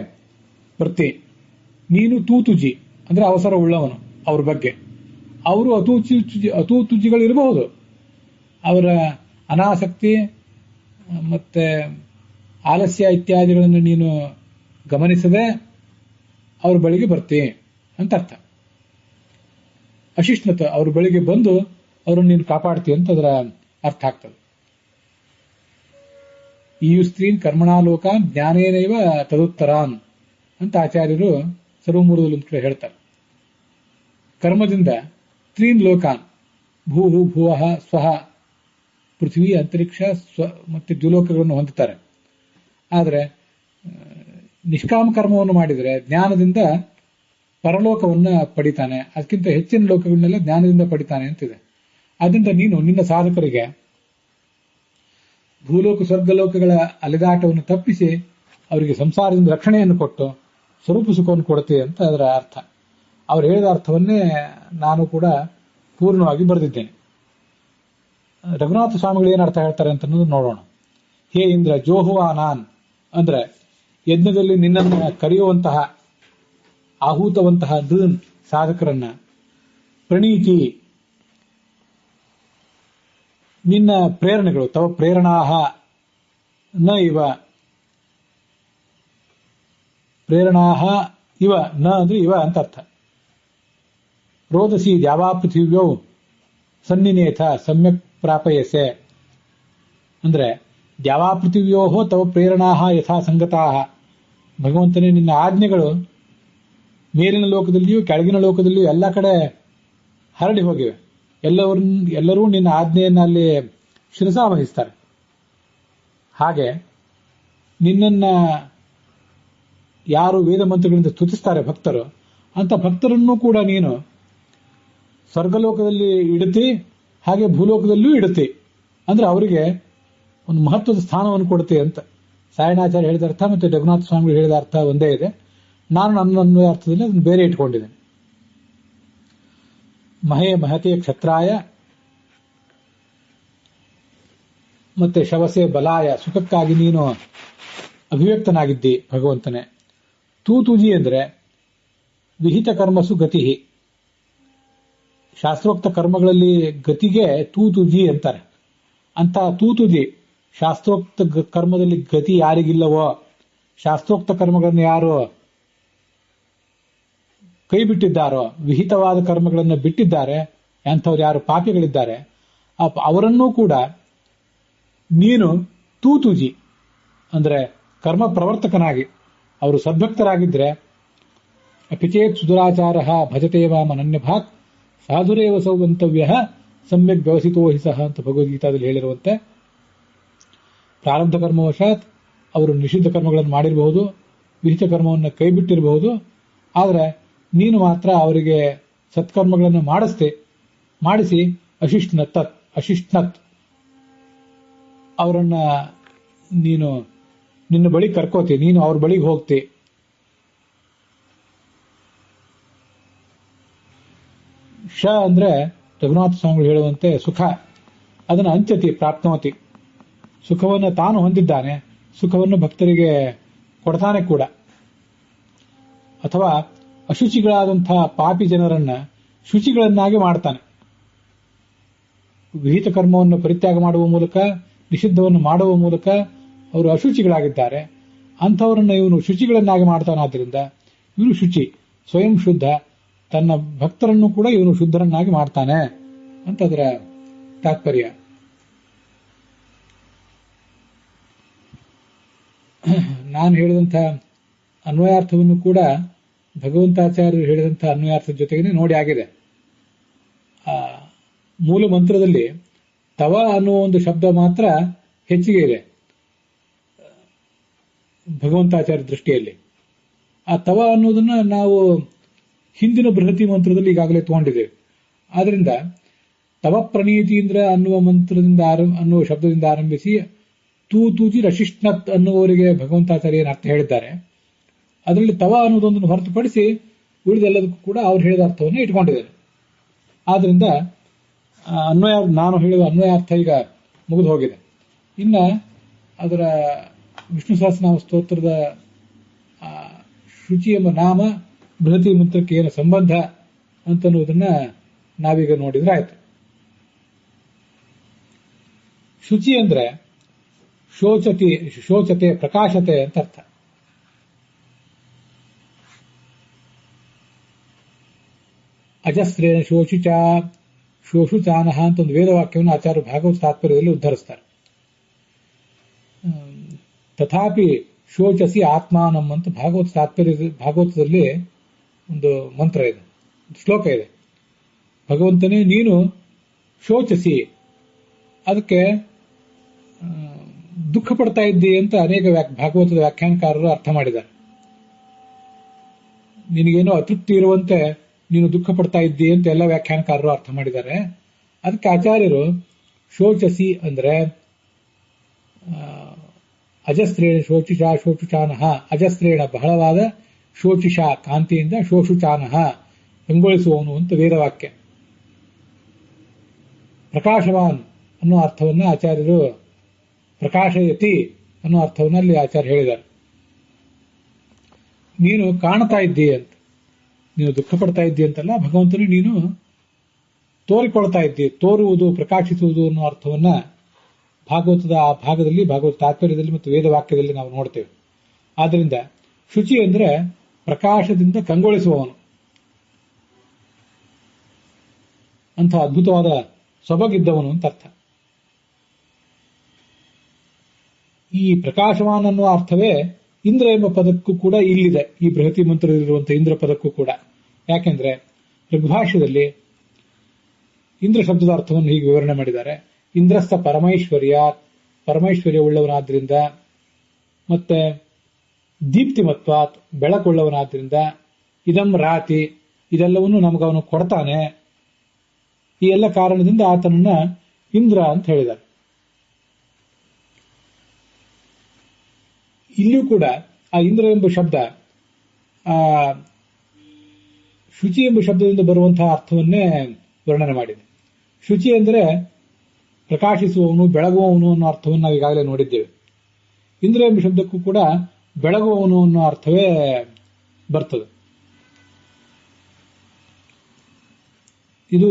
ಬರ್ತಿ. ನೀನು ತೂತುಜಿ ಅಂದ್ರೆ ಅವಸರ ಉಳ್ಳವನು ಅವ್ರ ಬಗ್ಗೆ. ಅವರು ಅತೂತುಜಿಗಳಿರಬಹುದು. ಅವರ ಅನಾಸಕ್ತಿ ಮತ್ತೆ ಆಲಸ್ಯ ಇತ್ಯಾದಿಗಳನ್ನು ನೀನು ಗಮನಿಸದೆ ಅವ್ರ ಬಳಿಗೆ ಬರ್ತಿ ಅಂತ ಅರ್ಥ. ಅಶಿಷ್ಣತ, ಅವ್ರ ಬಳಿಗೆ ಬಂದು ಅವರನ್ನು ನೀನು ಕಾಪಾಡ್ತಿ ಅಂತ ಅದರ ಅರ್ಥ ಆಗ್ತದೆ. ಈ ಸ್ತ್ರೀನ್ ಕರ್ಮಣಾಲೋಕಾನ್ ಜ್ಞಾನೇನೈವ ತದುತ್ತರಾನ್ ಅಂತ ಆಚಾರ್ಯರು ಸರ್ವಮೂಲದಲ್ಲಿ ಒಂದು ಕಡೆ ಹೇಳ್ತಾರೆ. ಕರ್ಮದಿಂದ ತ್ರೀನ್ ಲೋಕಾನ್, ಭೂಹು ಭುವಃ ಸ್ವಹ, ಪೃಥ್ವಿ ಅಂತರಿಕ್ಷ ಮತ್ತೆ ದ್ಯುಲೋಕಗಳನ್ನು ಹೊಂದುತ್ತಾರೆ. ಆದರೆ ನಿಷ್ಕಾಮ ಕರ್ಮವನ್ನು ಮಾಡಿದರೆ ಜ್ಞಾನದಿಂದ ಪರಲೋಕವನ್ನು ಪಡಿತಾನೆ, ಅದಕ್ಕಿಂತ ಹೆಚ್ಚಿನ ಲೋಕಗಳನ್ನೆಲ್ಲ ಜ್ಞಾನದಿಂದ ಪಡಿತಾನೆ ಅಂತಿದೆ. ಆದ್ದರಿಂದ ನೀನು ನಿನ್ನ ಸಾಧಕರಿಗೆ ಭೂಲೋಕ ಸ್ವರ್ಗಲೋಕಗಳ ಅಲೆದಾಟವನ್ನು ತಪ್ಪಿಸಿ ಅವರಿಗೆ ಸಂಸಾರದಿಂದ ರಕ್ಷಣೆಯನ್ನು ಕೊಟ್ಟು ಸ್ವರೂಪ ಸುಖವನ್ನು ಕೊಡುತ್ತೆ ಅಂತ ಅದರ ಅರ್ಥ. ಅವರು ಹೇಳಿದ ಅರ್ಥವನ್ನೇ ನಾನು ಕೂಡ ಪೂರ್ಣವಾಗಿ ಬರೆದಿದ್ದೇನೆ. ರಘುನಾಥ ಸ್ವಾಮಿಗಳು ಏನು ಅರ್ಥ ಹೇಳ್ತಾರೆ ಅಂತ ನೋಡೋಣ. ಹೇ ಇಂದ್ರ ಜೋಹುವಾ ನಾನ್ ಅಂದ್ರೆ ಯಜ್ಞದಲ್ಲಿ ನಿನ್ನನ್ನು ಕರೆಯುವಂತಹ ಆಹೂತವಂತಹ ದೃನ್ ಸಾಧಕರನ್ನ, ಪ್ರಣೀತಿ ನಿನ್ನ ಪ್ರೇರಣೆಗಳು, ತವ ಪ್ರೇರಣಾಹ ನ ಇವ, ಪ್ರೇರಣಾಹ ಇವ, ನ ಅಂದ್ರೆ ಇವ ಅಂತ ಅರ್ಥ. ರೋದಸಿ ದ್ಯಾವಾ ಪೃಥಿವ್ಯೋ ಸನ್ನಿನೇಥ ಸಮ್ಯಕ್ ಪ್ರಾಪಯಸೆ ಅಂದ್ರೆ ದ್ಯಾವಾ ಪೃಥಿವ್ಯೋಹೋ ತವ ಪ್ರೇರಣಾಹ ಯಥಾ ಸಂಗತಾಹ. ಭಗವಂತನೇ, ನಿನ್ನ ಆಜ್ಞೆಗಳು ಮೇಲಿನ ಲೋಕದಲ್ಲಿಯೂ ಕೆಳಗಿನ ಲೋಕದಲ್ಲಿಯೂ ಎಲ್ಲ ಕಡೆ ಹರಡಿ ಹೋಗಿವೆ. ಎಲ್ಲರೂ ನಿನ್ನ ಆಜ್ಞೆಯನ್ನು ಅಲ್ಲಿ ಶಿರಸಾವಹಿಸ್ತಾರೆ. ಹಾಗೆ ನಿನ್ನನ್ನ ಯಾರು ವೇದ ಮಂತ್ರಗಳಿಂದ ಸ್ತುತಿಸ್ತಾರೆ ಭಕ್ತರು, ಅಂತ ಭಕ್ತರನ್ನು ಕೂಡ ನೀನು ಸ್ವರ್ಗಲೋಕದಲ್ಲಿ ಇಡುತ್ತಿ, ಹಾಗೆ ಭೂಲೋಕದಲ್ಲೂ ಇಡುತ್ತಿ. ಅಂದ್ರೆ ಅವರಿಗೆ ಒಂದು ಮಹತ್ವದ ಸ್ಥಾನವನ್ನು ಕೊಡುತ್ತೆ ಅಂತ ಸಾಯಣಾಚಾರ್ಯ ಹೇಳಿದ ಅರ್ಥ ಮತ್ತೆ ರಘುನಾಥ ಸ್ವಾಮಿಗಳು ಹೇಳಿದ ಅರ್ಥ ಒಂದೇ ಇದೆ. ನಾನು ನನ್ನ ಅರ್ಥದಲ್ಲಿ ಅದನ್ನು ಬೇರೆ ಇಟ್ಕೊಂಡಿದ್ದೇನೆ. ಮಹೇ ಮಹತೆ ಕ್ಷತ್ರಾಯ ಮತ್ತೆ ಶವಸೆ ಬಲಾಯ, ಸುಖಕ್ಕಾಗಿ ನೀನು ಅಭಿವ್ಯಕ್ತನಾಗಿದ್ದಿ ಭಗವಂತನೇ. ತೂತುಜಿ ಅಂದ್ರೆ ವಿಹಿತ ಕರ್ಮಸು ಗತಿ, ಶಾಸ್ತ್ರೋಕ್ತ ಕರ್ಮಗಳಲ್ಲಿ ಗತಿಗೆ ತೂತುಜಿ ಅಂತಾರೆ. ಅಂತ ತೂತುಜಿ ಶಾಸ್ತ್ರೋಕ್ತ ಕರ್ಮದಲ್ಲಿ ಗತಿ ಯಾರಿಗಿಲ್ಲವೋ, ಶಾಸ್ತ್ರೋಕ್ತ ಕರ್ಮಗಳನ್ನು ಯಾರು ಕೈ ಬಿಟ್ಟಿದ್ದಾರೋ, ವಿಹಿತವಾದ ಕರ್ಮಗಳನ್ನು ಬಿಟ್ಟಿದ್ದಾರೆ, ಅಂಥವ್ರು ಯಾರು ಪಾಪಿಗಳಿದ್ದಾರೆ, ಅವರನ್ನೂ ಕೂಡ ನೀನು ತೂತುಜಿ ಅಂದ್ರೆ ಕರ್ಮ ಪ್ರವರ್ತಕನಾಗಿ, ಅವರು ಸದ್ಭಕ್ತರಾಗಿದ್ರೆ, ಅಪಿಚೇತ್ ಸುದುರಾಚಾರ ಭಜತೆ ವಾಮ ಅನನ್ಯಭಾಕ್ ಸಾಧುರೇವ ಸೌಗಂತವ್ಯ ಸಮ್ಯಕ್ ವ್ಯವಸಿತೋ ಹಿ ಸಹ ಅಂತ ಭಗವದ್ಗೀತಾದಲ್ಲಿ ಹೇಳಿರುವಂತೆ, ಪ್ರಾರಬ್ಧ ಕರ್ಮವಶಾತ್ ಅವರು ನಿಷಿದ್ಧ ಕರ್ಮಗಳನ್ನು ಮಾಡಿರಬಹುದು, ವಿಹಿತ ಕರ್ಮವನ್ನು ಕೈ ಬಿಟ್ಟಿರಬಹುದು, ಆದರೆ ನೀನು ಮಾತ್ರ ಅವರಿಗೆ ಸತ್ಕರ್ಮಗಳನ್ನು ಮಾಡಿಸಿ ಅಶಿಷ್ಣತ್ ಅವರನ್ನ ನೀನು ನಿನ್ನ ಬಳಿ ಕರ್ಕೋತಿ, ನೀನು ಅವ್ರ ಬಳಿಗೆ ಹೋಗ್ತಿ. ಅಂದ್ರೆ ರಘುನಾಥ ಸ್ವಾಮಿಗಳು ಹೇಳುವಂತೆ ಸುಖ, ಅದನ್ನು ಅಂಚತಿ ಪ್ರಾಪ್ನೋತಿ, ಸುಖವನ್ನು ತಾನು ಹೊಂದಿದ್ದಾನೆ, ಸುಖವನ್ನು ಭಕ್ತರಿಗೆ ಕೊಡ್ತಾನೆ ಕೂಡ. ಅಥವಾ ಅಶುಚಿಗಳಾದಂತಹ ಪಾಪಿ ಜನರನ್ನ ಶುಚಿಗಳನ್ನಾಗಿ ಮಾಡ್ತಾನೆ. ವಿಹಿತ ಕರ್ಮವನ್ನು ಪರಿತ್ಯಾಗ ಮಾಡುವ ಮೂಲಕ, ನಿಷಿದ್ಧವನ್ನು ಮಾಡುವ ಮೂಲಕ ಅವರು ಅಶುಚಿಗಳಾಗಿದ್ದಾರೆ, ಅಂಥವರನ್ನ ಇವನು ಶುಚಿಗಳನ್ನಾಗಿ ಮಾಡ್ತಾನಾದ್ರಿಂದ ಇವನು ಶುಚಿ, ಸ್ವಯಂ ಶುದ್ಧ, ತನ್ನ ಭಕ್ತರನ್ನು ಕೂಡ ಇವನು ಶುದ್ಧರನ್ನಾಗಿ ಮಾಡ್ತಾನೆ ಅಂತ ಅದರ ತಾತ್ಪರ್ಯ. ನಾನು ಹೇಳಿದಂಥ ಅನ್ವಯಾರ್ಥವನ್ನು ಕೂಡ ಭಗವಂತಾಚಾರ್ಯರು ಹೇಳಿದಂಥ ಅನ್ವಯಾರ್ಥದ ಜೊತೆಗೆ ನೋಡಿ ಆಗಿದೆ. ಮೂಲ ಮಂತ್ರದಲ್ಲಿ ತವ ಅನ್ನುವ ಒಂದು ಶಬ್ದ ಮಾತ್ರ ಹೆಚ್ಚಿಗೆ ಇದೆ ಭಗವಂತಾಚಾರ್ಯ ದೃಷ್ಟಿಯಲ್ಲಿ. ಆ ತವ ಅನ್ನೋದನ್ನ ನಾವು ಹಿಂದಿನ ಬೃಹತಿ ಮಂತ್ರದಲ್ಲಿ ಈಗಾಗಲೇ ತಗೊಂಡಿದ್ದೇವೆ. ಆದ್ರಿಂದ ತವ ಪ್ರಣೀತೀಂದ್ರ ಅನ್ನುವ ಮಂತ್ರದಿಂದ ಅನ್ನುವ ಶಬ್ದದಿಂದ ಆರಂಭಿಸಿ ತೂತೂಜಿ ರಶಿಷ್ಣತ್ ಅನ್ನುವವರಿಗೆ ಭಗವಂತಾಚಾರ್ಯ ಏನು ಅರ್ಥ ಹೇಳಿದ್ದಾರೆ, ಅದರಲ್ಲಿ ತವ ಅನ್ನೋದೊಂದನ್ನು ಹೊರತುಪಡಿಸಿ ಉಳಿದೆಲ್ಲದಕ್ಕೂ ಕೂಡ ಅವ್ರು ಹೇಳಿದ ಅರ್ಥವನ್ನು ಇಟ್ಕೊಂಡಿದ್ದಾರೆ. ಆದ್ರಿಂದ ನಾನು ಹೇಳಿದ ಅನ್ವಯಾರ್ಥ ಈಗ ಮುಗಿದು ಹೋಗಿದೆ. ಇನ್ನ ಅದರ ವಿಷ್ಣು ಸಹಸ್ರನಾಮ ಸ್ತೋತ್ರದ ಶುಚಿ ಎಂಬ ನಾಮ ಬೃಹತಿ ಮಂತ್ರಕ್ಕೆ ಏನು ಸಂಬಂಧ ಅಂತನ್ನುವುದನ್ನ ನಾವೀಗ ನೋಡಿದ್ರೆ ಆಯ್ತು. ಶುಚಿ ಅಂದ್ರೆ ಶೋಚತೆ ಪ್ರಕಾಶತೆ ಅಂತ ಅರ್ಥ. ಅಜಸ್ರೇಣ ಶೋಷುಚಾನಹ ಅಂತ ಒಂದು ವೇದವಾಕ್ಯವನ್ನು ಆಚಾರ್ಯ ಭಾಗವತ ತಾತ್ಪರ್ಯದಲ್ಲಿ ಉದ್ಧರಿಸ್ತಾರೆ. ತಥಾಪಿ ಶೋಚಸಿ ಆತ್ಮಾನಂ ಅಂತ ಭಾಗವತದಲ್ಲಿ ಒಂದು ಮಂತ್ರ ಇದೆ, ಶ್ಲೋಕ ಇದೆ. ಭಗವಂತನೇ ನೀನು ಶೋಚಸಿ, ಅದಕ್ಕೆ ದುಃಖ ಪಡ್ತಾ ಇದ್ದಿ ಅಂತ ಅನೇಕ ಭಾಗವತದ ವ್ಯಾಖ್ಯಾನಕಾರರು ಅರ್ಥ ಮಾಡಿದ್ದಾರೆ. ನಿನಗೇನೋ ಅತೃಪ್ತಿ ಇರುವಂತೆ ನೀನು ದುಃಖ ಪಡ್ತಾ ಇದ್ದಿ ಅಂತ ಎಲ್ಲ ವ್ಯಾಖ್ಯಾನಕಾರರು ಅರ್ಥ ಮಾಡಿದ್ದಾರೆ. ಅದಕ್ಕೆ ಆಚಾರ್ಯರು ಶೋಚಸಿ ಅಂದ್ರೆ ಅಜಸ್ತ್ರೇಣ ಶೋಚುಚಾನಹ, ಅಜಸ್ತ್ರೇಣ ಬಹಳವಾದ, ಶೋಚಿಷ ಕಾಂತಿಯಿಂದ, ಶೋಷುಚಾನಹ ಬೆಂಗೊಳಿಸುವವನು ಅಂತ ವೇದವಾಕ್ಯ. ಪ್ರಕಾಶವಾನ್ ಅನ್ನೋ ಅರ್ಥವನ್ನ ಆಚಾರ್ಯರು ಪ್ರಕಾಶಯತಿ ಅನ್ನೋ ಅರ್ಥವನ್ನ ಅಲ್ಲಿ ಆಚಾರ್ಯ ಹೇಳಿದ್ದಾರೆ. ನೀನು ಕಾಣ್ತಾ ಇದ್ದಿ ಅಂತ, ನೀನು ದುಃಖ ಪಡ್ತಾ ಇದ್ದಿ ಅಂತಲ್ಲ, ಭಗವಂತನು ನೀನು ತೋರಿಕೊಳ್ತಾ ಇದ್ದಿ, ತೋರುವುದು ಪ್ರಕಾಶಿಸುವುದು ಅನ್ನೋ ಅರ್ಥವನ್ನ ಭಾಗವತದ ಆ ಭಾಗದಲ್ಲಿ, ಭಾಗವತ ತಾತ್ಪರ್ಯದಲ್ಲಿ ಮತ್ತು ವೇದವಾಕ್ಯದಲ್ಲಿ ನಾವು ನೋಡ್ತೇವೆ. ಆದ್ರಿಂದ ಶುಚಿ ಅಂದ್ರೆ ಪ್ರಕಾಶದಿಂದ ಕಂಗೊಳಿಸುವವನು ಅಂತ ಅದ್ಭುತವಾದ ಸೊಬಗಿದ್ದವನು ಅಂತ ಅರ್ಥ. ಈ ಪ್ರಕಾಶವಾನ್ ಅನ್ನುವ ಅರ್ಥವೇ ಇಂದ್ರ ಎಂಬ ಪದಕ್ಕೂ ಕೂಡ ಇಲ್ಲಿದೆ, ಈ ಬೃಹತಿ ಮಂತ್ರದಲ್ಲಿರುವಂತಹ ಇಂದ್ರ ಪದಕ್ಕೂ ಕೂಡ. ಯಾಕೆಂದ್ರೆ ಋಗ್ಭಾಷ್ಯದಲ್ಲಿ ಇಂದ್ರ ಶಬ್ದದ ಅರ್ಥವನ್ನು ಹೀಗೆ ವಿವರಣೆ ಮಾಡಿದ್ದಾರೆ. ಇಂದ್ರಸ್ಥ ಪರಮೈಶ್ವರ್ಯ ಉಳ್ಳವನಾದ್ರಿಂದ, ಮತ್ತೆ ದೀಪ್ತಿಮತ್ವಾತ್ ಬೆಳಕುಳ್ಳವನಾದ್ರಿಂದ, ಇದಂ ರಾತಿ ಇದೆಲ್ಲವನ್ನು ನಮಗವನು ಕೊಡ್ತಾನೆ. ಈ ಎಲ್ಲ ಕಾರಣದಿಂದ ಆತನನ್ನ ಇಂದ್ರ ಅಂತ ಹೇಳಿದ್ದಾರೆ. ಇಲ್ಲಿಯೂ ಕೂಡ ಆ ಇಂದ್ರ ಎಂಬ ಶಬ್ದ ಶುಚಿ ಎಂಬ ಶಬ್ದದಿಂದ ಬರುವಂತಹ ಅರ್ಥವನ್ನೇ ವರ್ಣನೆ ಮಾಡಿದೆ. ಶುಚಿ ಅಂದ್ರೆ ಪ್ರಕಾಶಿಸುವವನು, ಬೆಳಗುವವನು ಅನ್ನೋ ಅರ್ಥವನ್ನು ನಾವು ಈಗಾಗಲೇ ನೋಡಿದ್ದೇವೆ. ಇಂದ್ರ ಎಂಬ ಶಬ್ದಕ್ಕೂ ಕೂಡ ಬೆಳಗುವವನು ಅನ್ನೋ ಅರ್ಥವೇ ಬರ್ತದೆ. ಇದು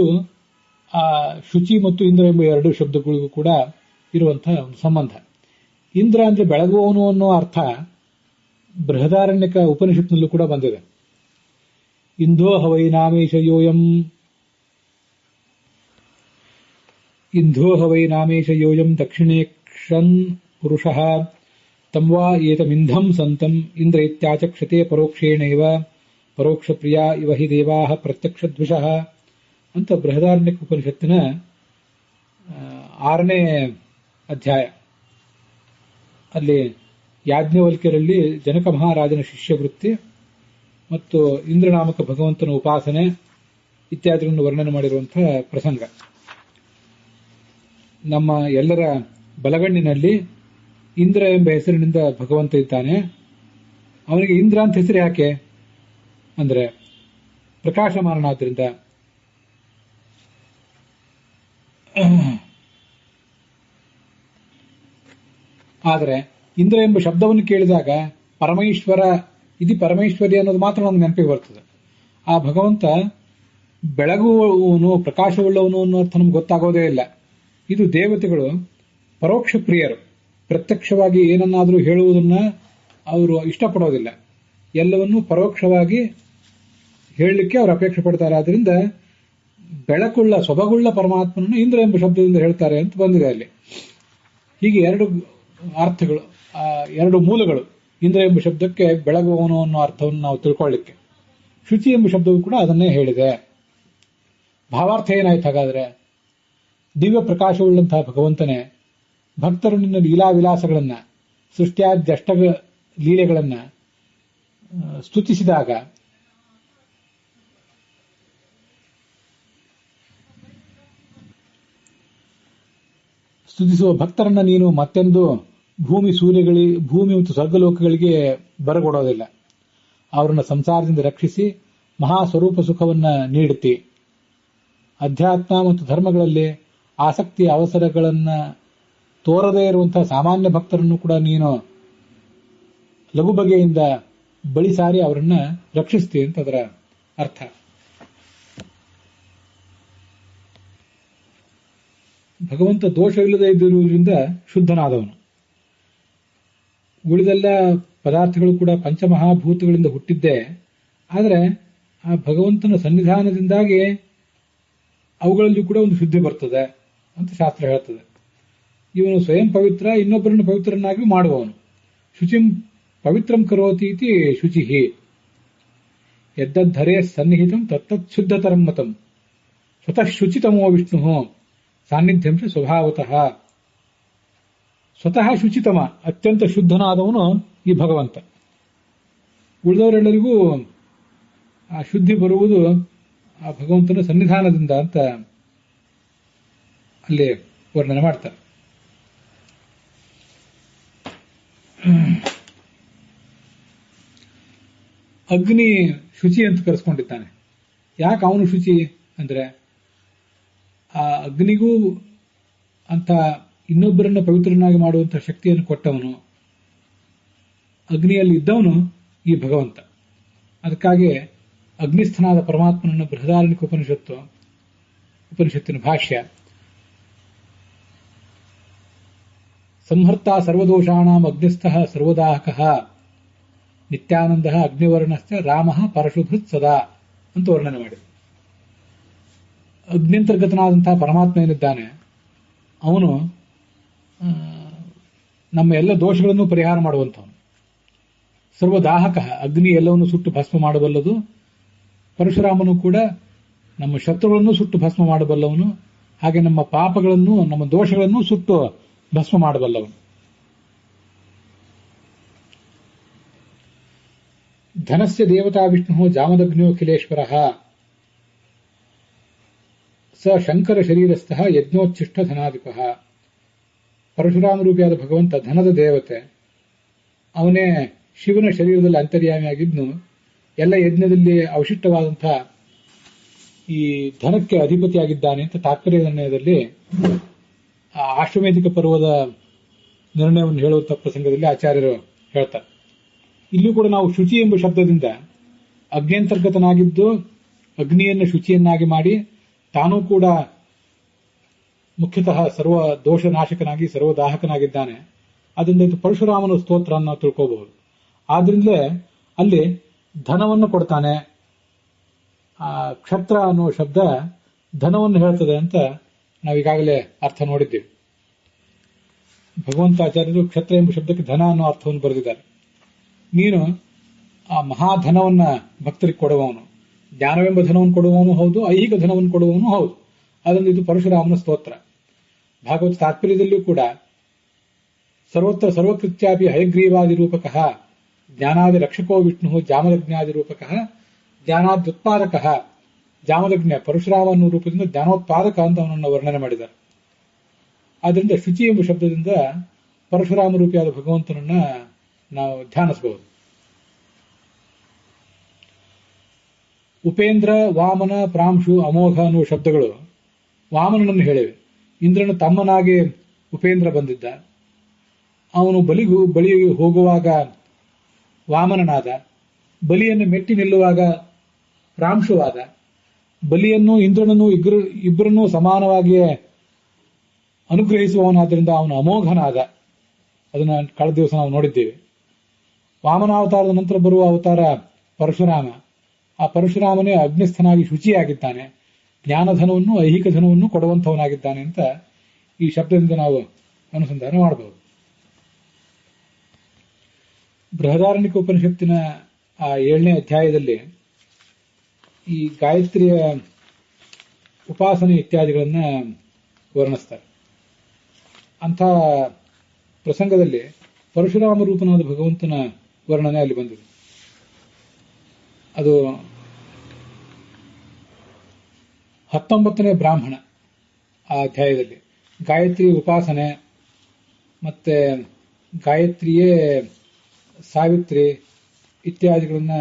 ಆ ಶುಚಿ ಮತ್ತು ಇಂದ್ರ ಎಂಬ ಎರಡು ಶಬ್ದಗಳಿಗೂ ಕೂಡ ಇರುವಂತಹ ಒಂದು ಸಂಬಂಧ. ಇಂದ್ರ ಅಂದ್ರೆ ಬೆಳಗುವವನು ಅನ್ನೋ ಅರ್ಥ ಬೃಹದಾರಣ್ಯಕ ಉಪನಿಷತ್ನಲ್ಲೂ ಕೂಡ ಬಂದಿದೆ. ಇಂಧೋಹ ವೈ ನಾಮೇಶ ಯೋಯಂ ದಕ್ಷಿಣೇಕ್ಷನ್ ಪುರುಷಃ ತಂ ವಾ ಏತಮಿಂಧಂ ಸಂತಂ ಇಂದ್ರ ಇತ್ಯಾಚಕ್ಷತೆ ಪರೋಕ್ಷೇಣೈವ ಪರೋಕ್ಷ ಪ್ರಿಯ ಇವ ಹಿ ದೇವಾಃ ಪ್ರತ್ಯಕ್ಷದ್ವಿಷಃ ಅಂತ ಬೃಹದಾರಣ್ಯಕ ಉಪನಿಷತ್ತಿನ 6ನೇ ಅಧ್ಯಾಯ. ಅಲ್ಲಿ ಯಾಜ್ಞವಲ್ಕ್ಯರಲ್ಲಿ ಜನಕ ಮಹಾರಾಜನ ಶಿಷ್ಯವೃತ್ತಿ ಮತ್ತು ಇಂದ್ರನಾಮಕ ಭಗವಂತನ ಉಪಾಸನೆ ಇತ್ಯಾದಿಗಳನ್ನು ವರ್ಣನೆ ಮಾಡಿರುವಂತಹ ಪ್ರಸಂಗ. ನಮ್ಮ ಎಲ್ಲರ ಬಲಗಣ್ಣಿನಲ್ಲಿ ಇಂದ್ರ ಎಂಬ ಹೆಸರಿನಿಂದ ಭಗವಂತ ಇದ್ದಾನೆ. ಅವನಿಗೆ ಇಂದ್ರ ಅಂತ ಹೆಸರು ಯಾಕೆ ಅಂದ್ರೆ ಪ್ರಕಾಶಮಾನನಾದ್ರಿಂದ. ಆದರೆ ಇಂದ್ರ ಎಂಬ ಶಬ್ದವನ್ನು ಕೇಳಿದಾಗ ಪರಮೇಶ್ವರ ಇದು ಪರಮೇಶ್ವರಿ ಅನ್ನೋದು ಮಾತ್ರ ನಮ್ಗೆ ನೆನಪಿಗೆ ಬರ್ತದೆ. ಆ ಭಗವಂತ ಬೆಳಗುವವನು, ಪ್ರಕಾಶವುಳ್ಳವನು ಅನ್ನೋ ಅರ್ಥ ನಮ್ಗೆ ಗೊತ್ತಾಗೋದೇ ಇಲ್ಲ. ಇದು ದೇವತೆಗಳು ಪರೋಕ್ಷ ಪ್ರಿಯರು. ಪ್ರತ್ಯಕ್ಷವಾಗಿ ಏನನ್ನಾದರೂ ಹೇಳುವುದನ್ನ ಅವರು ಇಷ್ಟಪಡೋದಿಲ್ಲ. ಎಲ್ಲವನ್ನೂ ಪರೋಕ್ಷವಾಗಿ ಹೇಳಲಿಕ್ಕೆ ಅವರು ಅಪೇಕ್ಷೆ ಪಡ್ತಾರೆ. ಆದ್ರಿಂದ ಬೆಳಕುಳ್ಳ ಸೊಬಗುಳ್ಳ ಪರಮಾತ್ಮನನ್ನು ಇಂದ್ರ ಎಂಬ ಶಬ್ದದಿಂದ ಹೇಳ್ತಾರೆ ಅಂತ ಬಂದಿದೆ ಅಲ್ಲಿ. ಹೀಗೆ 2 ಅರ್ಥಗಳು, 2 ಮೂಲಗಳು ಇಂದ್ರ ಎಂಬ ಶಬ್ದಕ್ಕೆ ಬೆಳಗುವವನು ಅನ್ನೋ ಅರ್ಥವನ್ನು ನಾವು ತಿಳ್ಕೊಳ್ಳಿಕ್ಕೆ. ಶುಚಿ ಎಂಬ ಶಬ್ದವು ಕೂಡ ಅದನ್ನೇ ಹೇಳಿದೆ. ಭಾವಾರ್ಥ ಏನಾಯ್ತು ಹಾಗಾದ್ರೆ? ದಿವ್ಯ ಪ್ರಕಾಶವುಳ್ಳಂತಹ ಭಗವಂತನೇ, ಭಕ್ತರು ನಿನ್ನ ಲೀಲಾ ವಿಲಾಸಗಳನ್ನ, ಸೃಷ್ಟಿಯಾದ್ಯಷ್ಟ ಲೀಲೆಗಳನ್ನ ಸ್ತುತಿಸಿದಾಗ ಸ್ತುತಿಸುವ ಭಕ್ತರನ್ನ ನೀನು ಮತ್ತೆಂದು ಭೂಮಿ ಮತ್ತು ಸ್ವರ್ಗಲೋಕಗಳಿಗೆ ಬರಗೊಡೋದಿಲ್ಲ. ಅವರನ್ನ ಸಂಸಾರದಿಂದ ರಕ್ಷಿಸಿ ಮಹಾಸ್ವರೂಪ ಸುಖವನ್ನ ನೀಡುತ್ತಿ. ಅಧ್ಯಾತ್ಮ ಮತ್ತು ಧರ್ಮಗಳಲ್ಲಿ ಆಸಕ್ತಿಯ ಅವಸರಗಳನ್ನ ತೋರದೇ ಇರುವಂತಹ ಸಾಮಾನ್ಯ ಭಕ್ತರನ್ನು ಕೂಡ ನೀನು ಲಘು ಬಗೆಯಿಂದ ಬಳಿ ಸಾರಿ ಅವರನ್ನ ರಕ್ಷಿಸ್ತಿ ಅಂತ ಅದರ ಅರ್ಥ. ಭಗವಂತ ದೋಷವಿಲ್ಲದೆ ಇದ್ದಿರುವುದರಿಂದ ಶುದ್ಧನಾದವನು. ಉಳಿದೆಲ್ಲ ಪದಾರ್ಥಗಳು ಕೂಡ ಪಂಚಮಹಾಭೂತಗಳಿಂದ ಹುಟ್ಟಿದ್ದೇ. ಆದರೆ ಆ ಭಗವಂತನ ಸನ್ನಿಧಾನದಿಂದಾಗಿ ಅವುಗಳಲ್ಲಿ ಕೂಡ ಒಂದು ಶುದ್ಧಿ ಬರ್ತದೆ ಅಂತ ಶಾಸ್ತ್ರ ಹೇಳ್ತದೆ. ಇವನು ಸ್ವಯಂ ಪವಿತ್ರ, ಇನ್ನೊಬ್ಬರನ್ನು ಪವಿತ್ರನಾಗಿ ಮಾಡುವವನು. ಶುಚಿಂ ಪವಿತ್ರಂ ಕರೋತಿ ಇತಿ ಶುಚಿಹಿ ಯದ್ದಧರೇ ಸನ್ನಿಹಿತಂ ತತ್ತತ್ ಶುದ್ಧತರಂ ಮತಂ ಸ್ವತಃ ಶುಚಿತಮೋ ವಿಷ್ಣು ಸಾನ್ನಿಧ್ಯಂ ಸ್ವಭಾವತಃ. ಸ್ವತಃ ಶುಚಿತಮ, ಅತ್ಯಂತ ಶುದ್ಧನಾದವನು ಈ ಭಗವಂತ. ಉಳಿದವರೆಲ್ಲರಿಗೂ ಆ ಶುದ್ಧಿ ಬರುವುದು ಆ ಭಗವಂತನ ಸನ್ನಿಧಾನದಿಂದ ಅಂತ ಅಲ್ಲಿ ವರ್ಣನೆ ಮಾಡ್ತಾರೆ. ಅಗ್ನಿ ಶುಚಿ ಅಂತ ಕರೆಸ್ಕೊಂಡಿದ್ದಾನೆ. ಯಾಕೆ ಅವನು ಶುಚಿ ಅಂದ್ರೆ, ಆ ಅಗ್ನಿಗೂ ಅಂತ ಇನ್ನೊಬ್ಬರನ್ನ ಪವಿತ್ರನಾಗಿ ಮಾಡುವಂತಹ ಶಕ್ತಿಯನ್ನು ಕೊಟ್ಟವನು, ಅಗ್ನಿಯಲ್ಲಿ ಇದ್ದವನು ಈ ಭಗವಂತ. ಅದಕ್ಕಾಗಿ ಅಗ್ನಿಸ್ಥನಾದ ಪರಮಾತ್ಮನನ್ನು ಬೃಹದಾರಣ್ಯಕ ಉಪನಿಷತ್ತಿನ ಭಾಷ್ಯ ಸಂಹರ್ತ ಸರ್ವದೋಷಾಣಾಂ ಅಗ್ನಿಸ್ಥಃ ಸರ್ವದಾಹಕಃ ನಿತ್ಯಾನಂದ ಅಗ್ನಿವರ್ಣಶ್ಚ ರಾಮಃ ಪರಶುಭೃತ್ ಸದಾ ಅಂತ ವರ್ಣನೆ ಮಾಡಿದೆ. ಅಗ್ನಿಂತರ್ಗತನಾದಂತಹ ಪರಮಾತ್ಮ ಏನಿದ್ದಾನೆ ಅವನು ನಮ್ಮ ಎಲ್ಲ ದೋಷಗಳನ್ನು ಪರಿಹಾರ ಮಾಡುವಂಥವನು. ಸರ್ವದಾಹಕ, ಅಗ್ನಿ ಎಲ್ಲವನ್ನು ಸುಟ್ಟು ಭಸ್ಮ ಮಾಡಬಲ್ಲದು. ಪರಶುರಾಮನು ಕೂಡ ನಮ್ಮ ಶತ್ರುಗಳನ್ನು ಸುಟ್ಟು ಭಸ್ಮ ಮಾಡಬಲ್ಲವನು. ಹಾಗೆ ನಮ್ಮ ಪಾಪಗಳನ್ನು, ನಮ್ಮ ದೋಷಗಳನ್ನು ಸುಟ್ಟು ಭಸ್ಮ ಮಾಡಬಲ್ಲವನು. ಧನಸ್ಯ ದೇವತಾ ವಿಷ್ಣು ಜಾಮದಗ್ನಿಯೋಖಿಲೇಶ್ವರ ಸ ಶಂಕರ ಶರೀರಸ್ಥಃ ಯಜ್ಞೋಚ್ಛಿಷ್ಟ ಧನಾಧಿಪ. ಪರಶುರಾಮ ರೂಪಿಯಾದ ಭಗವಂತ ಧನದ ದೇವತೆ. ಅವನೇ ಶಿವನ ಶರೀರದಲ್ಲಿ ಅಂತರ್ಯಾಮಿಯಾಗಿದ್ನು. ಎಲ್ಲ ಯಜ್ಞದಲ್ಲಿ ಅವಶಿಷ್ಟವಾದಂತಹ ಈ ಧನಕ್ಕೆ ಅಧಿಪತಿಯಾಗಿದ್ದಾನೆ ಅಂತ ತಾತ್ಪರ್ಯ ನಿರ್ಣಯದಲ್ಲಿ ಆಶ್ವಮೇಧಿಕ ಪರ್ವದ ನಿರ್ಣಯವನ್ನು ಹೇಳುವಂತಹ ಪ್ರಸಂಗದಲ್ಲಿ ಆಚಾರ್ಯರು ಹೇಳ್ತಾರೆ. ಇಲ್ಲೂ ಕೂಡ ನಾವು ಶುಚಿ ಎಂಬ ಶಬ್ದದಿಂದ ಅಗ್ನಿಯಂತರ್ಗತನಾಗಿದ್ದು ಅಗ್ನಿಯನ್ನು ಶುಚಿಯನ್ನಾಗಿ ಮಾಡಿ ತಾನೂ ಕೂಡ ಮುಖ್ಯತಃ ಸರ್ವ ದೋಷನಾಶಕನಾಗಿ ಸರ್ವದಾಹಕನಾಗಿದ್ದಾನೆ. ಅದರಿಂದ ಇದು ಪರಶುರಾಮನ ಸ್ತೋತ್ರ ನಾವು ತಿಳ್ಕೋಬಹುದು. ಆದ್ರಿಂದಲೇ ಅಲ್ಲಿ ಧನವನ್ನು ಕೊಡ್ತಾನೆ. ಆ ಕ್ಷತ್ರ ಅನ್ನುವ ಶಬ್ದ ಧನವನ್ನು ಹೇಳ್ತದೆ ಅಂತ ನಾವೀಗಾಗಲೇ ಅರ್ಥ ನೋಡಿದ್ದೀವಿ. ಭಗವಂತಾಚಾರ್ಯರು ಕ್ಷತ್ರ ಎಂಬ ಶಬ್ದಕ್ಕೆ ಧನ ಅನ್ನೋ ಅರ್ಥವನ್ನು ಬರೆದಿದ್ದಾರೆ. ನೀನು ಆ ಮಹಾಧನವನ್ನ ಭಕ್ತರಿಗೆ ಕೊಡುವವನು, ಜ್ಞಾನವೆಂಬ ಧನವನ್ನು ಕೊಡುವವನು ಹೌದು, ಐಹಿಕ ಧನವನ್ನು ಕೊಡುವವನು ಹೌದು. ಅದರಿಂದ ಇದು ಪರಶುರಾಮನ ಸ್ತೋತ್ರ. ಭಾಗವತ ತಾತ್ಪರ್ಯದಲ್ಲಿಯೂ ಕೂಡ ಸರ್ವತ್ರ ಸರ್ವಕೃತ್ಯಾಪಿ ಹಯಗ್ರೀವಾದಿರೂಪಕಃ ಜ್ಞಾನಾದಿ ರಕ್ಷಕೋ ವಿಷ್ಣು ಜಾಮದಗ್ನಾದಿರೂಪಕಃ ಜ್ಞಾನಾದ್ಯುತ್ಪಾದಕಃ. ಜಾಮದಗ್ನ ಪರಶುರಾಮ ಅನ್ನೋ ರೂಪದಿಂದ ಜ್ಞಾನೋತ್ಪಾದಕ ಅಂತ ಅವನನ್ನು ವರ್ಣನೆ ಮಾಡಿದ್ದಾರೆ. ಆದ್ದರಿಂದ ಶುಚಿ ಎಂಬ ಶಬ್ದದಿಂದ ಪರಶುರಾಮ ರೂಪಿಯಾದ ಭಗವಂತನನ್ನ ನಾವು ಧ್ಯಾನಿಸಬಹುದು. ಉಪೇಂದ್ರ, ವಾಮನ, ಪ್ರಾಂಶು, ಅಮೋಘ ಅನ್ನುವ ಶಬ್ದಗಳು ವಾಮನನನ್ನು ಹೇಳಿವೆ. ಇಂದ್ರನ ತಮ್ಮನಾಗಿ ಉಪೇಂದ್ರ ಬಂದಿದ್ದ. ಅವನು ಬಲಿ ಹೋಗುವಾಗ ವಾಮನನಾದ, ಬಲಿಯನ್ನು ಮೆಟ್ಟಿ ನಿಲ್ಲುವಾಗ ಪ್ರಾಂಶುವಾದ, ಬಲಿಯನ್ನು ಇಂದ್ರನನ್ನು ಇಬ್ಬರನ್ನೂ ಸಮಾನವಾಗಿಯೇ ಅನುಗ್ರಹಿಸುವವನಾದ್ದರಿಂದ ಅವನು ಅಮೋಘನಾದ. ಅದನ್ನ ಕಳೆದ ದಿವಸ ನಾವು ನೋಡಿದ್ದೇವೆ. ವಾಮನಾವತಾರದ ನಂತರ ಬರುವ ಅವತಾರ ಪರಶುರಾಮ. ಆ ಪರಶುರಾಮನೇ ಅಗ್ನಿಸ್ಥನಾಗಿ ಶುಚಿಯಾಗಿದ್ದಾನೆ, ಜ್ಞಾನಧನವನ್ನು ಐಹಿಕ ಧನವನ್ನು ಕೊಡುವಂಥವನಾಗಿದ್ದಾನೆ ಅಂತ ಈ ಶಬ್ದದಿಂದ ನಾವು ಅನುಸಂಧಾನ ಮಾಡಬಹುದು. ಬೃಹದಾರಣ್ಯಕ ಉಪನಿಷತ್ತಿನ ಆ 7ನೇ ಅಧ್ಯಾಯದಲ್ಲಿ ಈ ಗಾಯತ್ರಿಯ ಉಪಾಸನೆ ಇತ್ಯಾದಿಗಳನ್ನ ವರ್ಣಿಸ್ತಾರೆ. ಅಂಥ ಪ್ರಸಂಗದಲ್ಲಿ ಪರಶುರಾಮ ರೂಪನಾದ ಭಗವಂತನ ವರ್ಣನೆ ಅಲ್ಲಿ ಬಂದಿದೆ. ಅದು 19ನೇ ಬ್ರಾಹ್ಮಣ ಆ ಅಧ್ಯಾಯದಲ್ಲಿ ಗಾಯತ್ರಿ ಉಪಾಸನೆ ಮತ್ತೆ ಗಾಯತ್ರಿಯೇ ಸಾವಿತ್ರಿ ಇತ್ಯಾದಿಗಳನ್ನ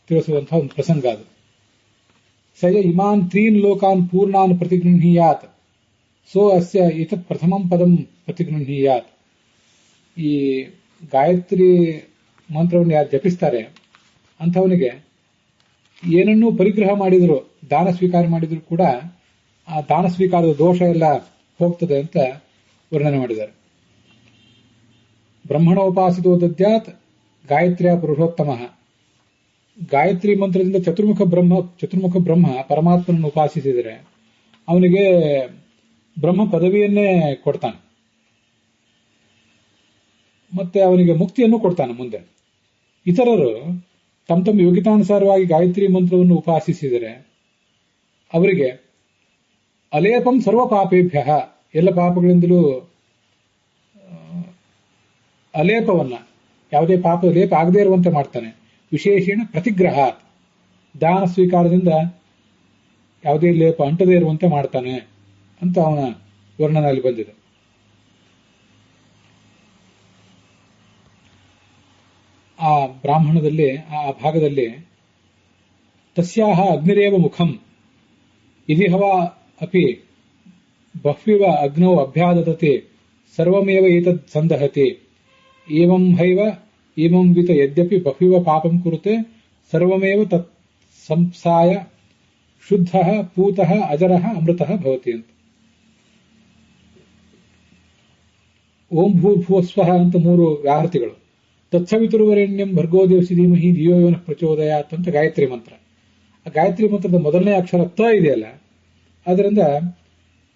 ತಿಳಿಸುವಂತಹ ಒಂದು ಪ್ರಸಂಗ ಅದು. ಸಯ ಇಮಾನ್ 3 ಲೋಕಾನ್ ಪೂರ್ಣಾನ್ ಪ್ರತಿಗೃಹೀಯಾತ್ ಸೋ ಅಸ್ಯ ಏತತ್ ಪ್ರಥಮಂ ಪದಂ ಪ್ರತಿಗೃಹೀಯಾತ್. ಈ ಗಾಯತ್ರಿ ಮಂತ್ರವನ್ನು ಯಾರು ಜಪಿಸ್ತಾರೆ ಅಂಥವನಿಗೆ ಏನನ್ನೂ ಪರಿಗ್ರಹ ಮಾಡಿದ್ರು, ದಾನ ಸ್ವೀಕಾರ ಮಾಡಿದ್ರು ಕೂಡ ಆ ದಾನ ಸ್ವೀಕಾರದ ದೋಷ ಎಲ್ಲ ಹೋಗ್ತದೆ ಅಂತ ವರ್ಣನೆ ಮಾಡಿದ್ದಾರೆ. ಬ್ರಹ್ಮಣೋಪಾಸಿತೋ ದದ್ಯಾತ್ ಗಾಯತ್ರ್ಯ ಪುರುಷೋತ್ತಮ. ಗಾಯತ್ರಿ ಮಂತ್ರದಿಂದ ಚತುರ್ಮುಖ ಬ್ರಹ್ಮ ಪರಮಾತ್ಮನನ್ನು ಉಪಾಸಿಸಿದರೆ ಅವನಿಗೆ ಬ್ರಹ್ಮ ಪದವಿಯನ್ನೇ ಕೊಡ್ತಾನೆ, ಮತ್ತೆ ಅವನಿಗೆ ಮುಕ್ತಿಯನ್ನು ಕೊಡ್ತಾನೆ ಮುಂದೆ. ಇತರರು ತಮ್ಮ ಯೋಗ್ಯತಾನುಸಾರವಾಗಿ ಗಾಯತ್ರಿ ಮಂತ್ರವನ್ನು ಉಪಾಸಿಸಿದರೆ ಅವರಿಗೆ ಅಲೇಪಂ ಸರ್ವ ಪಾಪೇಭ್ಯ, ಎಲ್ಲ ಪಾಪಗಳಿಂದಲೂ ಅಲೇಪವನ್ನ, ಯಾವುದೇ ಪಾಪ ಲೇಪ ಆಗದೇ ಇರುವಂತೆ ಮಾಡ್ತಾನೆ. ವಿಶೇಷಣ ಪ್ರತಿಗ್ರಹ, ದಾನ ಸ್ವೀಕಾರದಿಂದ ಯಾವುದೇ ಲೇಪ ಅಂಟದೇ ಇರುವಂತೆ ಮಾಡ್ತಾನೆ ಅಂತ ಅವನ ವರ್ಣನಲ್ಲಿ ಬಂದಿದೆ. ಆ ಬ್ರಾಹ್ಮಣದಲ್ಲಿ ಆ ಭಾಗದಲ್ಲಿ ತಸ್ಯಾಹ ಅಗ್ನಿರೇವ ಮುಖಂ ಇದಿಹವ ಅಪಿ ಬಹ್ವಿವ ಅಗ್ನೌ ಅಭ್ಯಾದತತೆ ಸರ್ವಮೇವ ಏತದ್ ಸಂದಹತಿ ಏವಂ ಹೈವ ಏವಂ ವಿತ ಯದ್ಯಪಿ ಬಹ್ವಿವ ಪಾಪಂ ಕುರುತೆ ಸರ್ವಮೇವ ತತ್ ಸಂಸಾಯ ಶುದ್ಧಃ ಪೂತಃ ಅಜರಃ ಅಮೃತಃ ಭವತಿ ಅಂತ. ಓಂ ಭೂರ್ಭುವಸ್ವಃ ಅಂತ 3 ವ್ಯಾಹೃತಿಗಳು. ತತ್ಸವಿತುರ್ವರೆಣ್ಯಂ ಭರ್ಗೋ ದೇವಸಿ ಧೀಮಹಿ ಧಿಯೋ ಯೋ ನಃ ಪ್ರಚೋದಯಾತ್ ಅಂತ ಗಾಯತ್ರಿ ಮಂತ್ರ. ಆ ಗಾಯತ್ರಿ ಮಂತ್ರದ ಮೊದಲನೇ ಅಕ್ಷರ ತ ಇದೆಯಲ್ಲ, ಅದರಿಂದ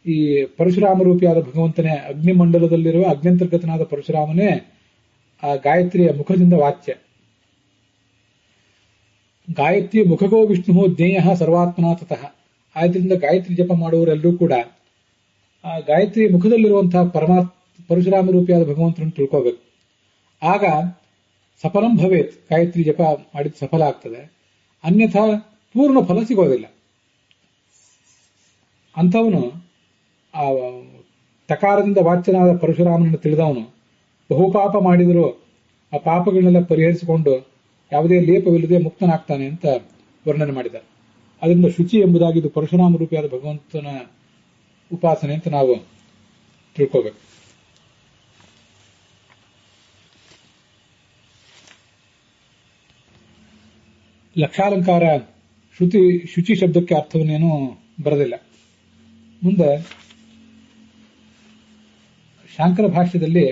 ಈ ಪರಶುರಾಮ ರೂಪಿಯಾದ ಭಗವಂತನೇ ಅಗ್ನಿಮಂಡಲದಲ್ಲಿರುವ ಅಗ್ನಿಂತರ್ಗತನಾದ ಪರಶುರಾಮನೇ ಆ ಗಾಯತ್ರಿಯ ಮುಖದಿಂದ ವಾಚ್ಯ. ಗಾಯತ್ರಿ ಮುಖಗೋ ವಿಷ್ಣು ಜ್ಞೇಯ ಸರ್ವಾತ್ಮನಾ ತತಃ. ಆದ್ದರಿಂದ ಗಾಯತ್ರಿ ಜಪ ಮಾಡುವವರೆಲ್ಲರೂ ಕೂಡ ಆ ಗಾಯತ್ರಿ ಮುಖದಲ್ಲಿರುವಂತಹ ಪರಶುರಾಮ ರೂಪಿಯಾದ ಭಗವಂತನನ್ನು ತಿಳ್ಕೋಬೇಕು. ಆಗ ಸಫಲಂ ಭವೇತ್, ಗಾಯತ್ರಿ ಜಪ ಮಾಡಿದ ಸಫಲ ಆಗ್ತದೆ. ಅನ್ಯಥಾ ಪೂರ್ಣ ಫಲ ಸಿಗೋದಿಲ್ಲ. ಅಂಥವನು ಆ ತಕಾರದಿಂದ ವಾಚ್ಯನಾದ ಪರಶುರಾಮನನ್ನು ತಿಳಿದವನು ಬಹುಪಾಪ ಮಾಡಿದರೂ ಆ ಪಾಪಗಳನ್ನೆಲ್ಲ ಪರಿಹರಿಸಿಕೊಂಡು ಯಾವುದೇ ಲೇಪವಿಲ್ಲದೆ ಮುಕ್ತನಾಗ್ತಾನೆ ಅಂತ ವರ್ಣನೆ ಮಾಡಿದ್ದಾರೆ. ಅದರಿಂದ ಶುಚಿ ಎಂಬುದಾಗಿ ಇದು ಪರಶುರಾಮ ರೂಪಿಯಾದ ಭಗವಂತನ ಉಪಾಸನೆ ಅಂತ ನಾವು ತಿಳ್ಕೋಬೇಕು. ಲಕ್ಷಾಲಂಕಾರ ಶುಚಿ ಶಬ್ದಕ್ಕೆ ಅರ್ಥವನ್ನೇನು ಬರದಿಲ್ಲ. ಮುಂದೆ ಶಾಂಕರ ಭಾಷ್ಯದಲ್ಲಿ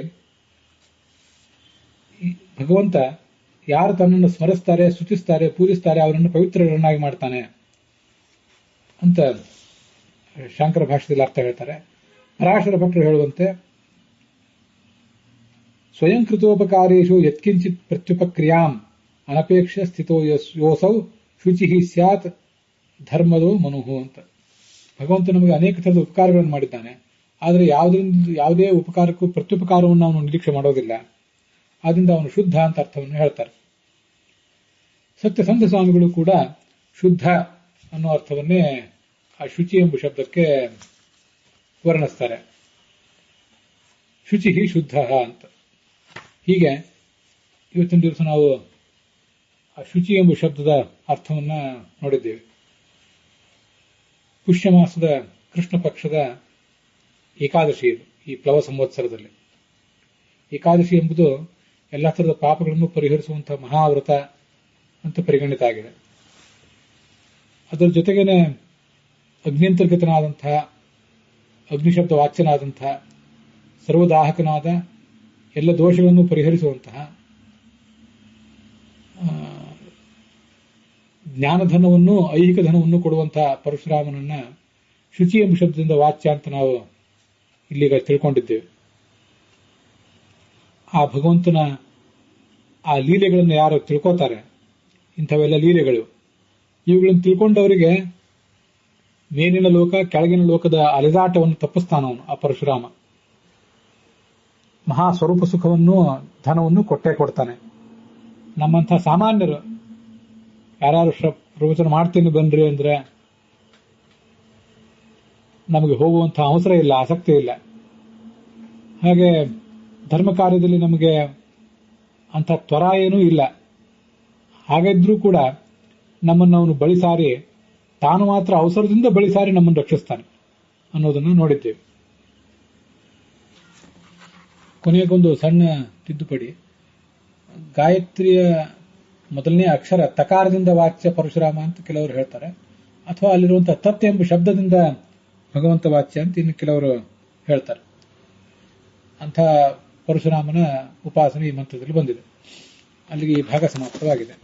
ಭಗವಂತ ಯಾರು ತನ್ನನ್ನು ಸ್ಮರಿಸ್ತಾರೆ, ಸ್ತುತಿಸ್ತಾರೆ, ಪೂಜಿಸ್ತಾರೆ ಅವರನ್ನು ಪವಿತ್ರರನ್ನಾಗಿ ಮಾಡ್ತಾನೆ ಅಂತ ಶಾಂಕರ ಭಾಷೆಯಲ್ಲಿ ಅರ್ಥ ಹೇಳ್ತಾರೆ. ಪರಾಶರ ಭಟ್ರು ಹೇಳುವಂತೆ ಸ್ವಯಂ ಕೃತೋಪಕಾರೇಶು ಯತ್ಕಿಂಚಿತ್ ಪ್ರತ್ಯುಪಕ್ರಿಯಾಂ ಅನಪೇಕ್ಷ ಸ್ಥಿತೋ ಯೋಸೌ ಶುಚಿ ಸ್ಯಾತ್ ಧರ್ಮದೋ ಮನುಹು ಅಂತ. ಭಗವಂತ ನಮಗೆ ಅನೇಕ ಥರದ ಉಪಕಾರಗಳನ್ನು ಮಾಡಿದ್ದಾನೆ. ಆದರೆ ಯಾವುದೇ ಉಪಕಾರಕ್ಕೂ ಪ್ರತ್ಯುಪಕಾರವನ್ನು ಅವನು ನಿರೀಕ್ಷೆ ಮಾಡೋದಿಲ್ಲ. ಆದ್ದರಿಂದ ಅವನು ಶುದ್ಧ ಅಂತ ಅರ್ಥವನ್ನು ಹೇಳ್ತಾರೆ. ಸತ್ಯಸಂಧ ಸ್ವಾಮಿಗಳು ಕೂಡ ಶುದ್ಧ ಅನ್ನೋ ಅರ್ಥವನ್ನೇ ಆ ಶುಚಿ ಎಂಬ ಶಬ್ದಕ್ಕೆ ವರ್ಣಿಸ್ತಾರೆ. ಶುಚಿ ಶುದ್ಧ ಅಂತ. ಹೀಗೆ ಇವತ್ತಿನ ದಿವಸ ನಾವು ಆ ಶುಚಿ ಎಂಬ ಶಬ್ದದ ಅರ್ಥವನ್ನ ನೋಡಿದ್ದೇವೆ. ಪುಷ್ಯ ಮಾಸದ ಕೃಷ್ಣ ಪಕ್ಷದ ಏಕಾದಶಿ ಇದು, ಈ ಪ್ಲವ ಸಂವತ್ಸರದಲ್ಲಿ. ಏಕಾದಶಿ ಎಂಬುದು ಎಲ್ಲ ಥರದ ಪಾಪಗಳನ್ನು ಪರಿಹರಿಸುವಂತಹ ಮಹಾವ್ರತ ಅಂತ ಪರಿಗಣಿತ ಆಗಿದೆ. ಅದರ ಜೊತೆಗೇನೆ ಅಗ್ನ್ಯಂತರ್ಗತನಾದಂತಹ, ಅಗ್ನಿಶಬ್ದ ವಾಚ್ಯನಾದಂತಹ, ಸರ್ವದಾಹಕನಾದ, ಎಲ್ಲ ದೋಷಗಳನ್ನು ಪರಿಹರಿಸುವಂತಹ, ಜ್ಞಾನಧನವನ್ನು ಐಹಿಕ ಧನವನ್ನು ಕೊಡುವಂತಹ ಪರಶುರಾಮನನ್ನ ಶುಚಿ ಎಂಬ ಶಬ್ದದಿಂದ ವಾಚ್ಯ ಅಂತ ನಾವು ಇಲ್ಲಿಗ ತಿಳ್ಕೊಂಡಿದ್ದೇವೆ. ಆ ಭಗವಂತನ ಆ ಲೀಲೆಗಳನ್ನು ಯಾರು ತಿಳ್ಕೋತಾರೆ, ಇಂಥವೆಲ್ಲ ಲೀಲೆಗಳು, ಇವುಗಳನ್ನು ತಿಳ್ಕೊಂಡವರಿಗೆ ಮೇಲಿನ ಲೋಕ ಕೆಳಗಿನ ಲೋಕದ ಅಲೆದಾಟವನ್ನು ತಪ್ಪಿಸ್ತಾನವನು ಆ ಪರಶುರಾಮ. ಮಹಾ ಸ್ವರೂಪ ಸುಖವನ್ನು, ಧನವನ್ನು ಕೊಟ್ಟೇ ಕೊಡ್ತಾನೆ. ನಮ್ಮಂಥ ಸಾಮಾನ್ಯರು ಯಾರು ಪ್ರವಚನ ಮಾಡ್ತೀನಿ ಬನ್ರಿ ಅಂದ್ರೆ ನಮಗೆ ಹೋಗುವಂತಹ ಅವಸರ ಇಲ್ಲ, ಆಸಕ್ತಿ ಇಲ್ಲ. ಹಾಗೆ ಧರ್ಮ ಕಾರ್ಯದಲ್ಲಿ ನಮಗೆ ಅಂಥ ತ್ವರ ಏನೂ ಇಲ್ಲ. ಹಾಗಿದ್ರೂ ಕೂಡ ನಮ್ಮನ್ನು ಅವನು ಬಳಿ ಸಾರಿ, ತಾನು ಮಾತ್ರ ಅವಸರದಿಂದ ಬಳಿ ಸಾರಿ ನಮ್ಮನ್ನು ರಕ್ಷಿಸ್ತಾನೆ ಅನ್ನೋದನ್ನು ನೋಡಿದ್ದೇವೆ. ಕೊನೆಗೊಂದು ಸಣ್ಣ ತಿದ್ದುಪಡಿ. ಗಾಯತ್ರಿಯ ಮೊದಲನೇ ಅಕ್ಷರ ತಕಾರದಿಂದ ವಾಚ್ಯ ಪರಶುರಾಮ ಅಂತ ಕೆಲವರು ಹೇಳ್ತಾರೆ, ಅಥವಾ ಅಲ್ಲಿರುವಂತಹ ತತ್ ಎಂಬ ಶಬ್ದದಿಂದ ಭಗವಂತ ವಾಚ್ಯ ಅಂತ ಇನ್ನು ಕೆಲವರು ಹೇಳ್ತಾರೆ. ಅಂಥ ಪರಶುರಾಮನ ಉಪಾಸನೆ ಈ ಮಂತ್ರದಲ್ಲಿ ಬಂದಿದೆ. ಅಲ್ಲಿಗೆ ಈ ಭಾಗ ಸಮಾಪ್ತವಾಗಿದೆ.